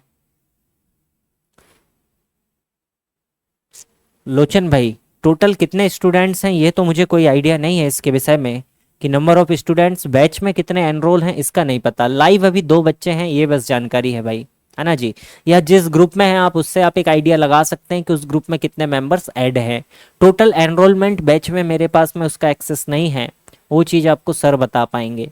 लोचन भाई टोटल कितने स्टूडेंट्स हैं ये तो मुझे कोई आइडिया नहीं है इसके विषय में, कि नंबर ऑफ स्टूडेंट्स बैच में कितने एनरोल हैं इसका नहीं पता। लाइव अभी 2 बच्चे हैं ये बस जानकारी है भाई, है ना जी। या जिस ग्रुप में हैं आप उससे आप एक आइडिया लगा सकते हैं कि उस ग्रुप में कितने मेंबर्स ऐड हैं। टोटल एनरोलमेंट बैच में मेरे पास में उसका एक्सेस नहीं है, वो चीज़ आपको सर बता पाएंगे।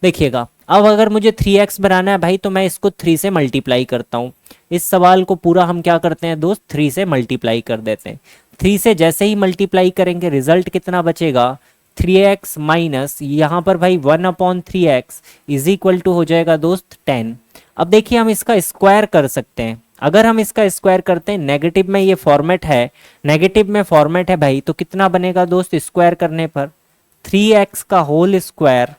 देखिएगा अब अगर मुझे 3x बनाना है भाई तो मैं इसको 3 से मल्टीप्लाई करता हूँ। इस सवाल को पूरा हम क्या करते हैं दोस्त? 3 से मल्टीप्लाई कर देते हैं। 3 से जैसे ही मल्टीप्लाई करेंगे रिजल्ट कितना बचेगा? 3x माइनस यहाँ पर भाई 1/3x इज इक्वल टू हो जाएगा दोस्त 10। अब देखिए हम इसका स्क्वायर कर सकते हैं। अगर हम इसका स्क्वायर करते हैं, नेगेटिव में ये फॉर्मेट है, नेगेटिव में फॉर्मेट है भाई, तो कितना बनेगा दोस्त स्क्वायर करने पर? 3x का होल स्क्वायर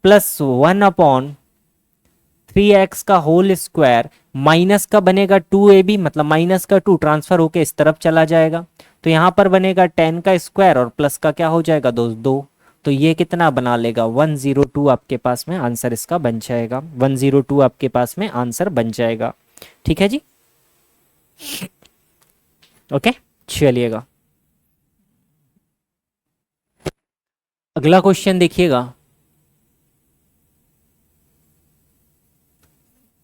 प्लस 1/3x का होल स्क्वायर माइनस का बनेगा 2ab, मतलब माइनस का 2 ट्रांसफर होके इस तरफ चला जाएगा। तो यहाँ पर बनेगा 10 का स्क्वायर और प्लस का क्या हो जाएगा दोस्त 2। तो ये कितना बना लेगा 102 आपके पास में आंसर इसका बन जाएगा, 102 आपके पास में आंसर बन जाएगा। ठीक है जी, ओके चलिएगा अगला क्वेश्चन देखिएगा।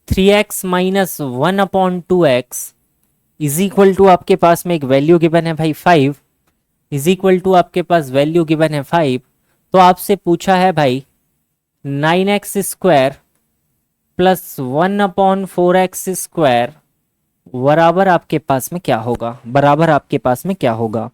3x minus 1/2x is equal to आपके पास में एक वैल्यू गिवन है भाई 5, इज इक्वल टू आपके पास वैल्यू गिवन है 5। तो आपसे पूछा है भाई 9x square plus 1/4x square बराबर आपके पास में क्या होगा, बराबर आपके पास में क्या होगा।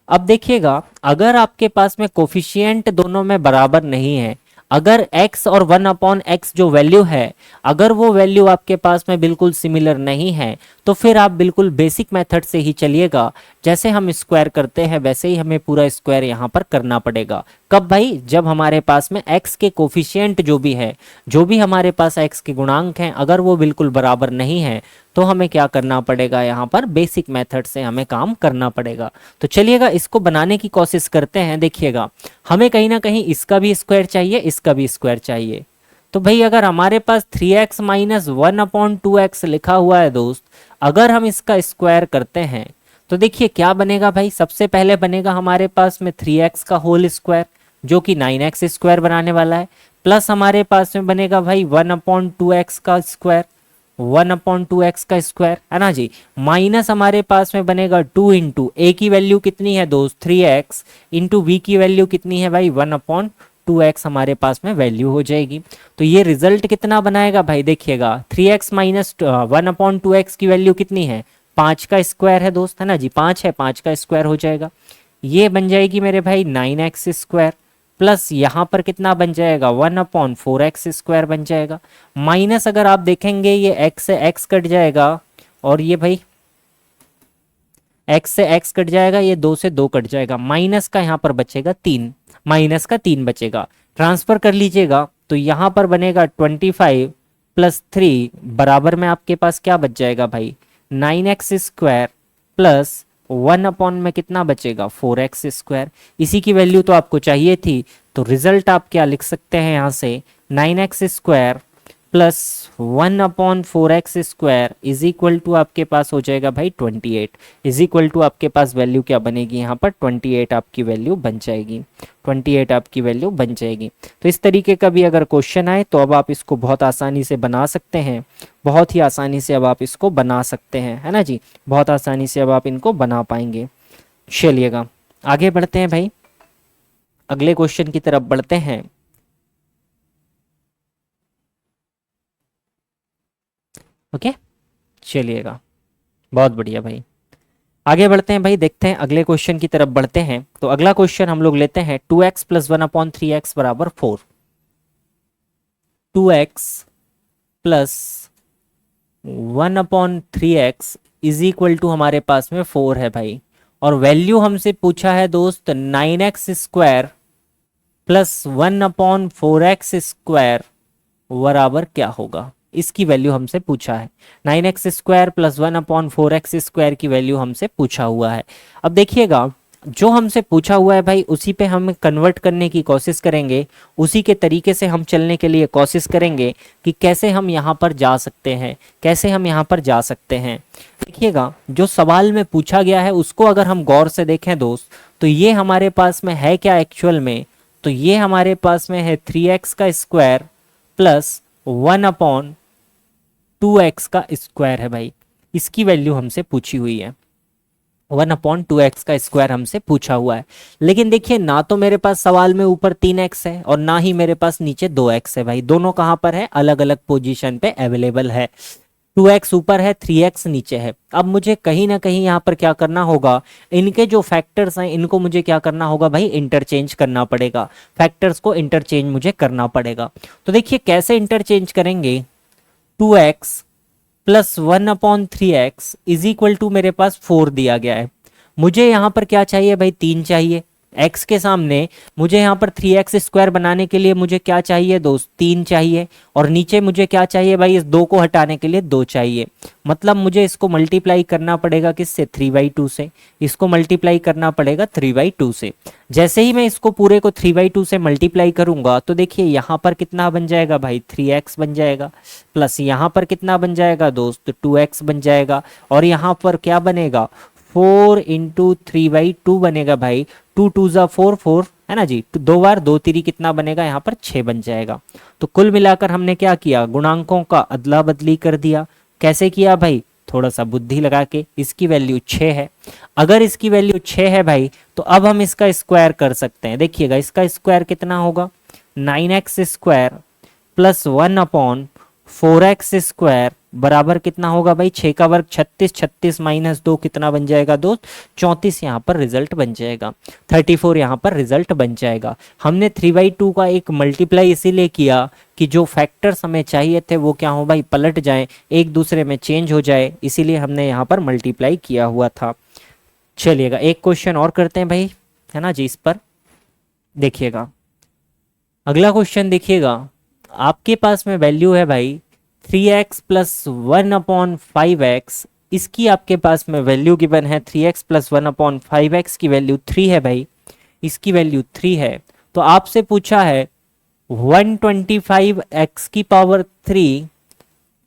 अब देखिएगा अगर आपके पास में कोफिशिएंट दोनों में बराबर नहीं है, अगर x और 1/x जो वैल्यू है, अगर वो वैल्यू आपके पास में बिल्कुल सिमिलर नहीं है, तो फिर आप बिल्कुल बेसिक मेथड से ही चलिएगा। जैसे हम स्क्वायर करते हैं वैसे ही हमें पूरा स्क्वायर यहाँ पर करना पड़ेगा। कब भाई, जब हमारे पास में x के कोफिशिएंट जो भी है, जो भी हमारे पास x के गुणांक हैं, अगर वो बिल्कुल बराबर नहीं है तो हमें क्या करना पड़ेगा, यहाँ पर बेसिक मेथड से हमें काम करना पड़ेगा। तो चलिएगा इसको बनाने की कोशिश करते हैं। देखिएगा हमें कहीं ना कहीं इसका भी स्क्वायर चाहिए, इसका भी स्क्वायर चाहिए। तो भाई अगर हमारे पास 3x माइनस 1/2x लिखा हुआ है दोस्त, अगर हम इसका स्क्वायर करते हैं तो देखिए क्या बनेगा भाई। सबसे पहले बनेगा हमारे पास में 3x का होल स्क्वायर जो कि 9x स्क्वायर बनाने वाला है, प्लस हमारे पास में बनेगा भाई 1/2x का स्क्वायर, 1/2x का स्क्वायर है ना जी, माइनस हमारे पास में बनेगा 2 इंटू a की वैल्यू कितनी है दोस्त 3x इंटू b की वैल्यू कितनी है भाई 1/2x हमारे पास में वैल्यू हो जाएगी। तो ये रिजल्ट कितना बनाएगा भाई, देखिएगा 3x माइनस 1/2x की वैल्यू कितनी है 5 का स्क्वायर है दोस्त, है ना जी, 5 है, 5 का स्क्वायर हो जाएगा। ये बन जाएगी मेरे भाई 9x स्क्वायर, प्लस यहाँ पर कितना बन जाएगा 1/4x स्क्वायर बन जाएगा, माइनस अगर आप देखेंगे ये x से x कट जाएगा और ये भाई x से x कट जाएगा, ये 2 से 2 कट जाएगा, माइनस का यहाँ पर बचेगा 3, माइनस का 3 बचेगा। ट्रांसफर कर लीजिएगा तो यहाँ पर बनेगा 25 प्लस 3 बराबर में आपके पास क्या बच जाएगा भाई 9x स्क्वायर प्लस 1 में कितना बचेगा 4x स्क्वायर। इसी की वैल्यू तो आपको चाहिए थी, तो रिजल्ट आप क्या लिख सकते हैं यहाँ से 9x square plus 1/4x square is equal to आपके पास हो जाएगा भाई 28, इज इक्वल टू आपके पास वैल्यू क्या बनेगी यहाँ पर 28 आपकी वैल्यू बन जाएगी, 28 आपकी वैल्यू बन जाएगी। तो इस तरीके का भी अगर क्वेश्चन आए तो अब आप इसको बहुत आसानी से बना सकते हैं, बहुत ही आसानी से अब आप इसको बना सकते हैं, है ना जी, बहुत आसानी से अब आप इनको बना पाएंगे। चलिएगा आगे बढ़ते हैं भाई, अगले क्वेश्चन की तरफ बढ़ते हैं। ओके चलिएगा बहुत बढ़िया भाई, आगे बढ़ते हैं भाई, देखते हैं अगले क्वेश्चन की तरफ बढ़ते हैं। तो अगला क्वेश्चन हम लोग लेते हैं 2x प्लस 1/3x बराबर 4, 2x plus 1/3x is equal to हमारे पास में 4 है भाई, और वैल्यू हमसे पूछा है दोस्त 9x square plus 1/4x square बराबर क्या होगा, इसकी वैल्यू हमसे पूछा है। 9x square plus 1/4x square की वैल्यू हमसे पूछा हुआ है। अब देखिएगा जो हमसे पूछा हुआ है भाई उसी पे हम कन्वर्ट करने की कोशिश करेंगे, उसी के तरीके से हम चलने के लिए कोशिश करेंगे कि कैसे हम यहाँ पर जा सकते हैं, कैसे हम यहाँ पर जा सकते हैं। देखिएगा जो सवाल में पूछा गया है उसको अगर हम गौर से देखें दोस्त, तो ये हमारे पास में है क्या एक्चुअल में, तो ये हमारे पास में है 3x का स्क्वायर प्लस 1/2x का स्क्वायर है भाई, इसकी वैल्यू हमसे पूछी हुई है, 1/2x का स्क्वायर हमसे पूछा हुआ है। लेकिन देखिए ना तो मेरे पास सवाल में ऊपर 3x है और ना ही मेरे पास नीचे 2x है भाई, दोनों कहाँ पर है, अलग अलग पोजीशन पे अवेलेबल है, 2x ऊपर है 3x नीचे है। अब मुझे कहीं ना कहीं यहाँ पर क्या करना होगा, इनके जो फैक्टर्स हैं इनको मुझे क्या करना होगा भाई इंटरचेंज करना पड़ेगा, फैक्टर्स को इंटरचेंज मुझे करना पड़ेगा। तो देखिए कैसे इंटरचेंज करेंगे, 2x plus 1/3x is equal to मेरे पास 4 दिया गया है, मुझे यहाँ पर क्या चाहिए भाई 3 चाहिए, x के सामने मुझे यहाँ पर 3x² बनाने के लिए मुझे क्या चाहिए दोस्त, 3 चाहिए, और नीचे मुझे क्या चाहिए भाई, इस 2 को हटाने के लिए 2 चाहिए। मतलब मुझे इसको मल्टीप्लाई करना पड़ेगा किससे, 3/2 से। इसको मल्टीप्लाई करना पड़ेगा 3/2 से। जैसे ही मैं इसको पूरे को 3/2 से मल्टीप्लाई करूंगा तो देखिए यहाँ पर कितना बन जाएगा भाई, 3x बन जाएगा, प्लस यहाँ पर कितना बन जाएगा दोस्त, 2x बन जाएगा, और यहाँ पर क्या बनेगा, 4 इंटू 3/2 बनेगा भाई। 2 2 ज़ा 4 4 है ना जी, 2 बार 2 3 कितना बनेगा, यहाँ पर 6 बन जाएगा। तो कुल मिलाकर हमने क्या किया, गुणांकों का अदला बदली कर दिया। कैसे किया भाई, थोड़ा सा बुद्धि लगा के। इसकी वैल्यू 6 है, अगर इसकी वैल्यू 6 है भाई तो अब हम इसका स्क्वायर कर सकते हैं। देखिएगा इसका स्क्वायर कितना होगा, 9x² प्लस 1/4x² बराबर कितना होगा भाई, 6 का वर्ग 36, 36 माइनस 2 कितना बन जाएगा दोस्त, 34 यहाँ पर रिजल्ट बन जाएगा, 34 यहाँ पर रिजल्ट बन जाएगा। हमने 3/2 का एक मल्टीप्लाई इसीलिए किया कि जो फैक्टर्स हमें चाहिए थे वो क्या हो भाई, पलट जाए, एक दूसरे में चेंज हो जाए, इसीलिए हमने यहाँ पर मल्टीप्लाई किया हुआ था। चलिएगा एक क्वेश्चन और करते हैं भाई, है ना जी। इस पर देखिएगा, अगला क्वेश्चन देखिएगा, आपके पास में वैल्यू है भाई 3x प्लस 1/5x। इसकी आपके पास में वैल्यू गिवन है 3x प्लस 1/5x की वैल्यू 3 है भाई, इसकी वैल्यू 3 है। तो आपसे पूछा है 125x की पावर 3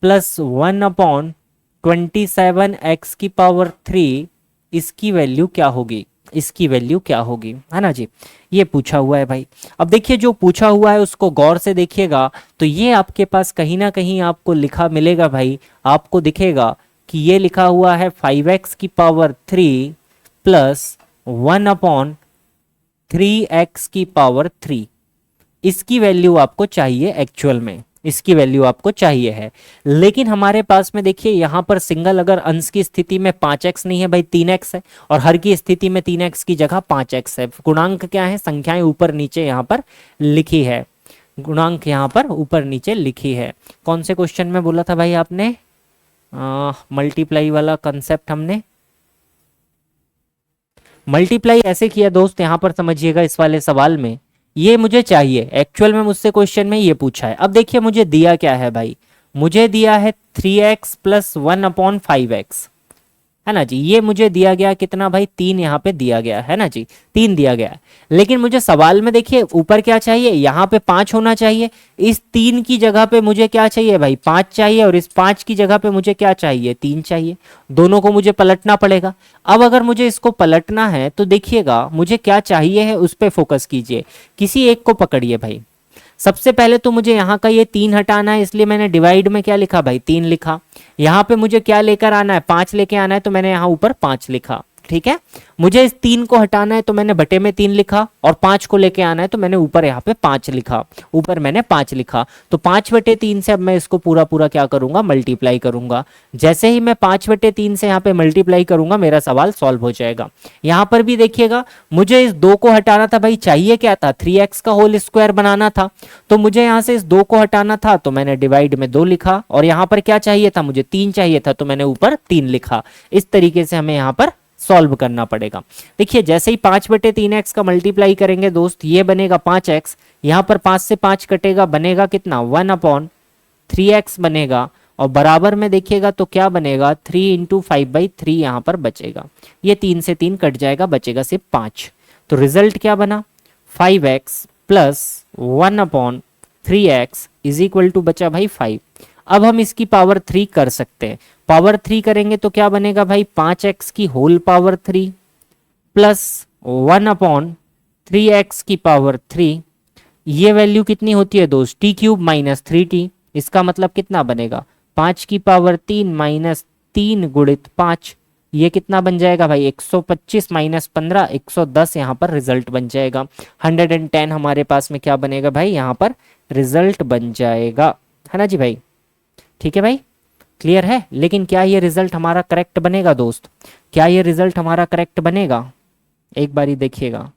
प्लस 1/27x की पावर 3, इसकी वैल्यू क्या होगी, इसकी वैल्यू क्या होगी, है ना जी। ये पूछा हुआ है भाई। अब देखिए जो पूछा हुआ है उसको गौर से देखिएगा तो ये आपके पास कहीं ना कहीं आपको लिखा मिलेगा भाई, आपको दिखेगा कि ये लिखा हुआ है 5x की पावर 3 प्लस 1/3x की पावर 3। इसकी वैल्यू आपको चाहिए एक्चुअल में, इसकी वैल्यू आपको चाहिए है। लेकिन हमारे पास में देखिए यहाँ पर सिंगल अगर अंश की स्थिति में 5x नहीं है भाई, 3x है, और हर की स्थिति में 3x की जगह 5x है। गुणांक क्या है, संख्याएं ऊपर नीचे यहाँ पर लिखी है, गुणांक यहाँ पर ऊपर नीचे लिखी है। कौन से क्वेश्चन में बोला था भाई आपने, मल्टीप्लाई वाला कंसेप्ट हमने मल्टीप्लाई ऐसे किया दोस्त, यहाँ पर समझिएगा इस वाले सवाल में ये मुझे चाहिए, एक्चुअल में मुझसे क्वेश्चन में ये पूछा है। अब देखिए मुझे दिया क्या है भाई, मुझे दिया है 3x प्लस 1/5x, है ना जी। ये मुझे दिया गया कितना भाई, 3 यहाँ पे दिया गया है ना जी, 3 दिया गया है। लेकिन मुझे सवाल में देखिए ऊपर क्या चाहिए, यहाँ पे 5 होना चाहिए। इस 3 की जगह पे मुझे क्या चाहिए भाई, 5 चाहिए, और इस 5 की जगह पे मुझे क्या चाहिए, 3 चाहिए। दोनों को मुझे पलटना पड़ेगा। अब अगर मुझे इसको पलटना है तो देखिएगा मुझे क्या चाहिए है उस पर फोकस कीजिए, किसी एक को पकड़िए भाई। सबसे पहले तो मुझे यहाँ का ये 3 हटाना है, इसलिए मैंने डिवाइड में क्या लिखा भाई, 3 लिखा। यहाँ पे मुझे क्या लेकर आना है, 5 लेके आना है, तो मैंने यहाँ ऊपर 5 लिखा। ठीक है, मुझे इस 3 को हटाना है तो मैंने बटे में 3 लिखा, और 5 को लेके आना है तो मैंने ऊपर यहाँ पे 5 लिखा, ऊपर मैंने 5 लिखा। तो 5/3 से अब मैं इसको पूरा पूरा क्या करूंगा, मल्टीप्लाई करूंगा। जैसे ही मैं 5/3 से यहाँ पे मल्टीप्लाई करूंगा मेरा सवाल सॉल्व हो जाएगा। यहाँ पर भी देखिएगा मुझे इस 2 को हटाना था भाई, चाहिए क्या था, 3x का होल स्क्वायर बनाना था। तो मुझे यहाँ से इस 2 को हटाना था तो मैंने डिवाइड में 2 लिखा, और यहाँ पर क्या चाहिए था, मुझे 3 चाहिए था तो मैंने ऊपर 3 लिखा। इस तरीके से हमें यहाँ पर सॉल्व करना पड़ेगा। देखिए जैसे ही 5/3x का मल्टीप्लाई करेंगे दोस्त, ये बनेगा 5x, यहाँ पर 5 से 5 कटेगा, बनेगा कितना, 1/3x बनेगा, और बराबर में देखिएगा तो क्या बनेगा, 3 इंटू 5/3 यहाँ पर बचेगा। ये 3 से 3 कट जाएगा, बचेगा सिर्फ 5। तो रिजल्ट क्या बना, 5x plus 1/3x is equal to बचा भाई 5। अब हम इसकी पावर 3 कर सकते हैं। पावर 3 करेंगे तो क्या बनेगा भाई, 5x की होल पावर 3 प्लस 1/3x की पावर 3। ये वैल्यू कितनी होती है दोस्त, t³ माइनस 3t। इसका मतलब कितना बनेगा, 5 की पावर 3 माइनस 3 गुणित 5। ये कितना बन जाएगा भाई, 125 माइनस 15, 110 यहाँ पर रिजल्ट बन जाएगा। 110 हमारे पास में क्या बनेगा भाई, यहाँ पर रिजल्ट बन जाएगा, है ना जी भाई। ठीक है भाई, क्लियर है। लेकिन क्या ये रिजल्ट हमारा करेक्ट बनेगा दोस्त, क्या ये रिजल्ट हमारा करेक्ट बनेगा, एक बारी देखिएगा।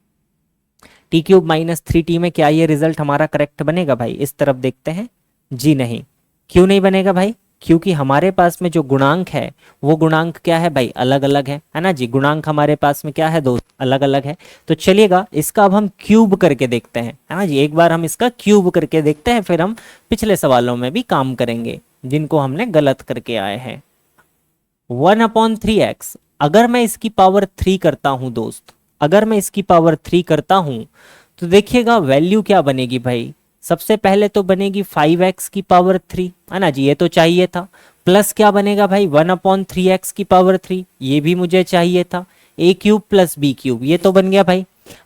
t³ माइनस 3t में क्या ये रिजल्ट हमारा करेक्ट बनेगा भाई, इस तरफ देखते हैं। जी नहीं, क्यों नहीं बनेगा भाई, क्योंकि हमारे पास में जो गुणांक है वो गुणांक क्या है भाई, अलग अलग है ना जी। गुणांक हमारे पास में क्या है दोस्त, अलग अलग है। तो चलिएगा इसका अब हम क्यूब करके देखते हैं, है ना जी। एक बार हम इसका क्यूब करके देखते हैं, फिर हम पिछले सवालों में भी काम करेंगे जिनको हमने गलत करके आए हैं। 1/3x, अगर मैं इसकी पावर 3 करता हूं दोस्त, अगर मैं इसकी पावर 3 करता हूं तो देखिएगा वैल्यू क्या बनेगी भाई। सबसे पहले तो बनेगी 5x की पावर 3, है ना जी, ये तो चाहिए था। प्लस क्या बनेगा भाई, 1/3x की पावर 3, ये भी मुझे चाहिए था। a cube plus b cube, ये तो बन गया भाई।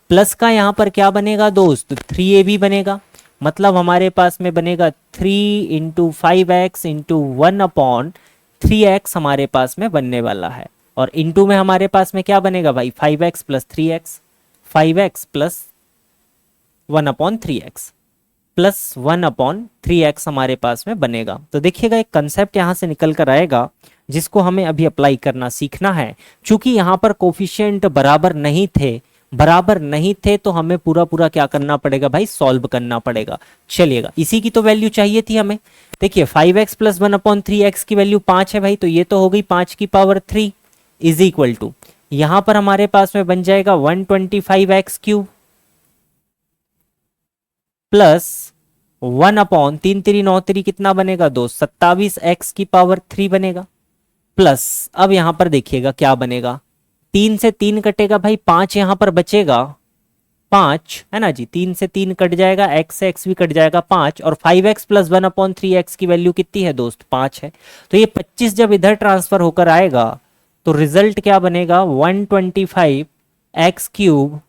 प्लस का यहाँ पर क्या बनेगा दोस्त, 3ab बनेगा। मतलब हमारे पास में बनेगा 3 इंटू 5x इंटू 1/3x हमारे पास में बनने वाला है। और इंटू में हमारे पास में क्या बनेगा भाई, 5x plus 3x, 5x plus 1/3x plus 1/3x हमारे पास में बनेगा। तो देखिएगा एक कंसेप्ट यहाँ से निकल कर आएगा जिसको हमें अभी अप्लाई करना सीखना है। चूंकि यहाँ पर कोफिशिएंट बराबर नहीं थे, बराबर नहीं थे तो हमें पूरा पूरा क्या करना पड़ेगा भाई, सॉल्व करना पड़ेगा। चलिएगा इसी की तो वैल्यू चाहिए थी हमें। देखिए 5x प्लस 1/3x की वैल्यू 5 है भाई, तो ये तो हो गई 5 की पावर 3 इज इक्वल टू, यहां पर हमारे पास में बन जाएगा 125x क्यूब प्लस 1/3 कितना बनेगा दोस्त, 27x की पावर 3 बनेगा। प्लस अब यहां पर देखिएगा क्या बनेगा, 3 से 3 कटेगा भाई, 5 यहां पर बचेगा, 5 है ना जी, 3 से 3 कट जाएगा, x से x भी कट जाएगा 5, और 5x प्लस 1/3x की वैल्यू कितनी है दोस्त, 5 है। तो ये 25 जब इधर ट्रांसफर होकर आएगा तो रिजल्ट क्या बनेगा, 125x cube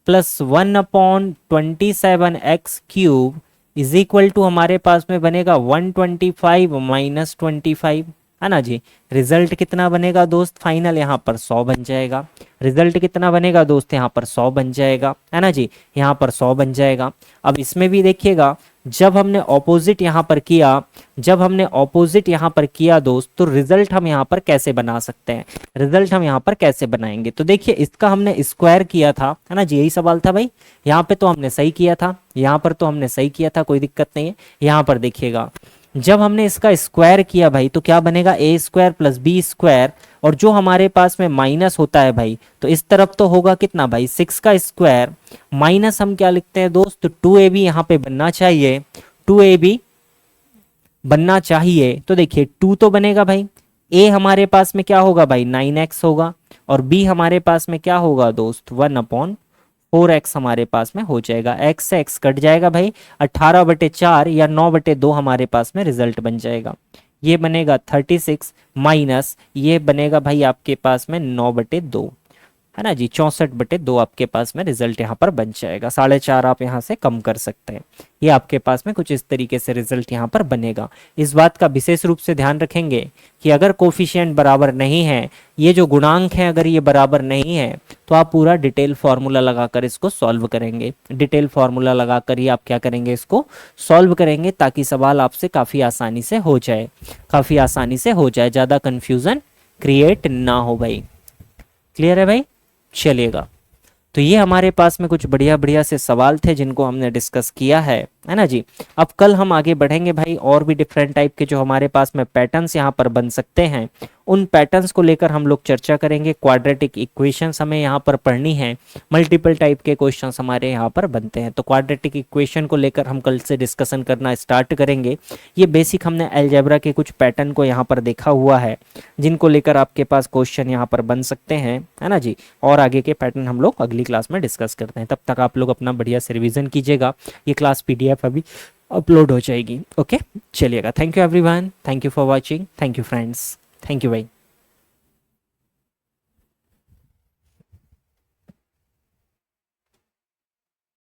plus 1/27x cube is equal to हमारे पास में बनेगा 125 माइनस 25, है ना जी। रिजल्ट कितना बनेगा दोस्त, फाइनल यहाँ पर 100 बन जाएगा। रिजल्ट कितना बनेगा दोस्त, यहाँ पर 100 बन जाएगा, है ना जी, यहाँ पर 100 बन जाएगा। अब इसमें भी देखिएगा जब हमने ऑपोजिट यहाँ पर किया, जब हमने ऑपोजिट यहाँ पर किया दोस्त, तो रिजल्ट हम यहाँ पर कैसे बना सकते हैं, रिजल्ट हम यहाँ पर कैसे बनाएंगे। तो देखिए इसका हमने स्क्वायर किया था, है ना जी, यही सवाल था भाई। यहाँ पे तो हमने सही किया था, यहाँ पर तो हमने सही किया था, कोई दिक्कत नहीं है। यहाँ पर देखिएगा जब हमने इसका स्क्वायर किया भाई तो क्या बनेगा, a square plus b square, और जो हमारे पास में माइनस होता है भाई तो इस तरफ तो होगा कितना भाई, 6 का स्क्वायर माइनस हम क्या लिखते हैं दोस्त, 2ab यहाँ पे बनना चाहिए, 2ab बनना चाहिए। तो देखिए 2 तो बनेगा भाई, a हमारे पास में क्या होगा भाई 9x होगा, और b हमारे पास में क्या होगा दोस्त 1/4x हमारे पास में हो जाएगा। x से x कट जाएगा भाई, 18/4 या 9/2 हमारे पास में रिजल्ट बन जाएगा। ये बनेगा 36 माइनस ये बनेगा भाई आपके पास में 9/2, है ना जी, 64/2 आपके पास में रिजल्ट यहाँ पर बन जाएगा। 4.5 आप यहाँ से कम कर सकते हैं। ये आपके पास में कुछ इस तरीके से रिजल्ट यहाँ पर बनेगा। इस बात का विशेष रूप से ध्यान रखेंगे कि अगर कोफिशिएंट बराबर नहीं है, ये जो गुणांक है अगर ये बराबर नहीं है तो आप पूरा डिटेल फार्मूला लगाकर इसको सॉल्व करेंगे। डिटेल फार्मूला लगाकर ही आप क्या करेंगे, इसको सॉल्व करेंगे, ताकि सवाल आपसे काफ़ी आसानी से हो जाए, काफ़ी आसानी से हो जाए, ज़्यादा कन्फ्यूज़न क्रिएट ना हो भाई। क्लियर है भाई। चलिएगा तो ये हमारे पास में कुछ बढ़िया बढ़िया से सवाल थे जिनको हमने डिस्कस किया है ना जी। अब कल हम आगे बढ़ेंगे भाई, और भी डिफरेंट टाइप के जो हमारे पास में पैटर्न्स यहाँ पर बन सकते हैं उन पैटर्न्स को लेकर हम लोग चर्चा करेंगे। क्वाड्रेटिक इक्वेशंस हमें यहाँ पर पढ़नी है, मल्टीपल टाइप के क्वेश्चंस हमारे यहाँ पर बनते हैं, तो क्वाड्रेटिक इक्वेशन को लेकर हम कल से डिस्कशन करना स्टार्ट करेंगे। ये बेसिक हमने अलजेब्रा के कुछ पैटर्न को यहाँ पर देखा हुआ है जिनको लेकर आपके पास क्वेश्चन यहाँ पर बन सकते हैं, है ना जी। और आगे के पैटर्न हम लोग अगली क्लास में डिस्कस करते हैं। तब तक आप लोग अपना बढ़िया से रिविजन कीजिएगा। ये क्लास PDF अभी अपलोड हो जाएगी। ओके चलिएगा, thank you everyone, thank you for watching, thank you friends, thank you भाई।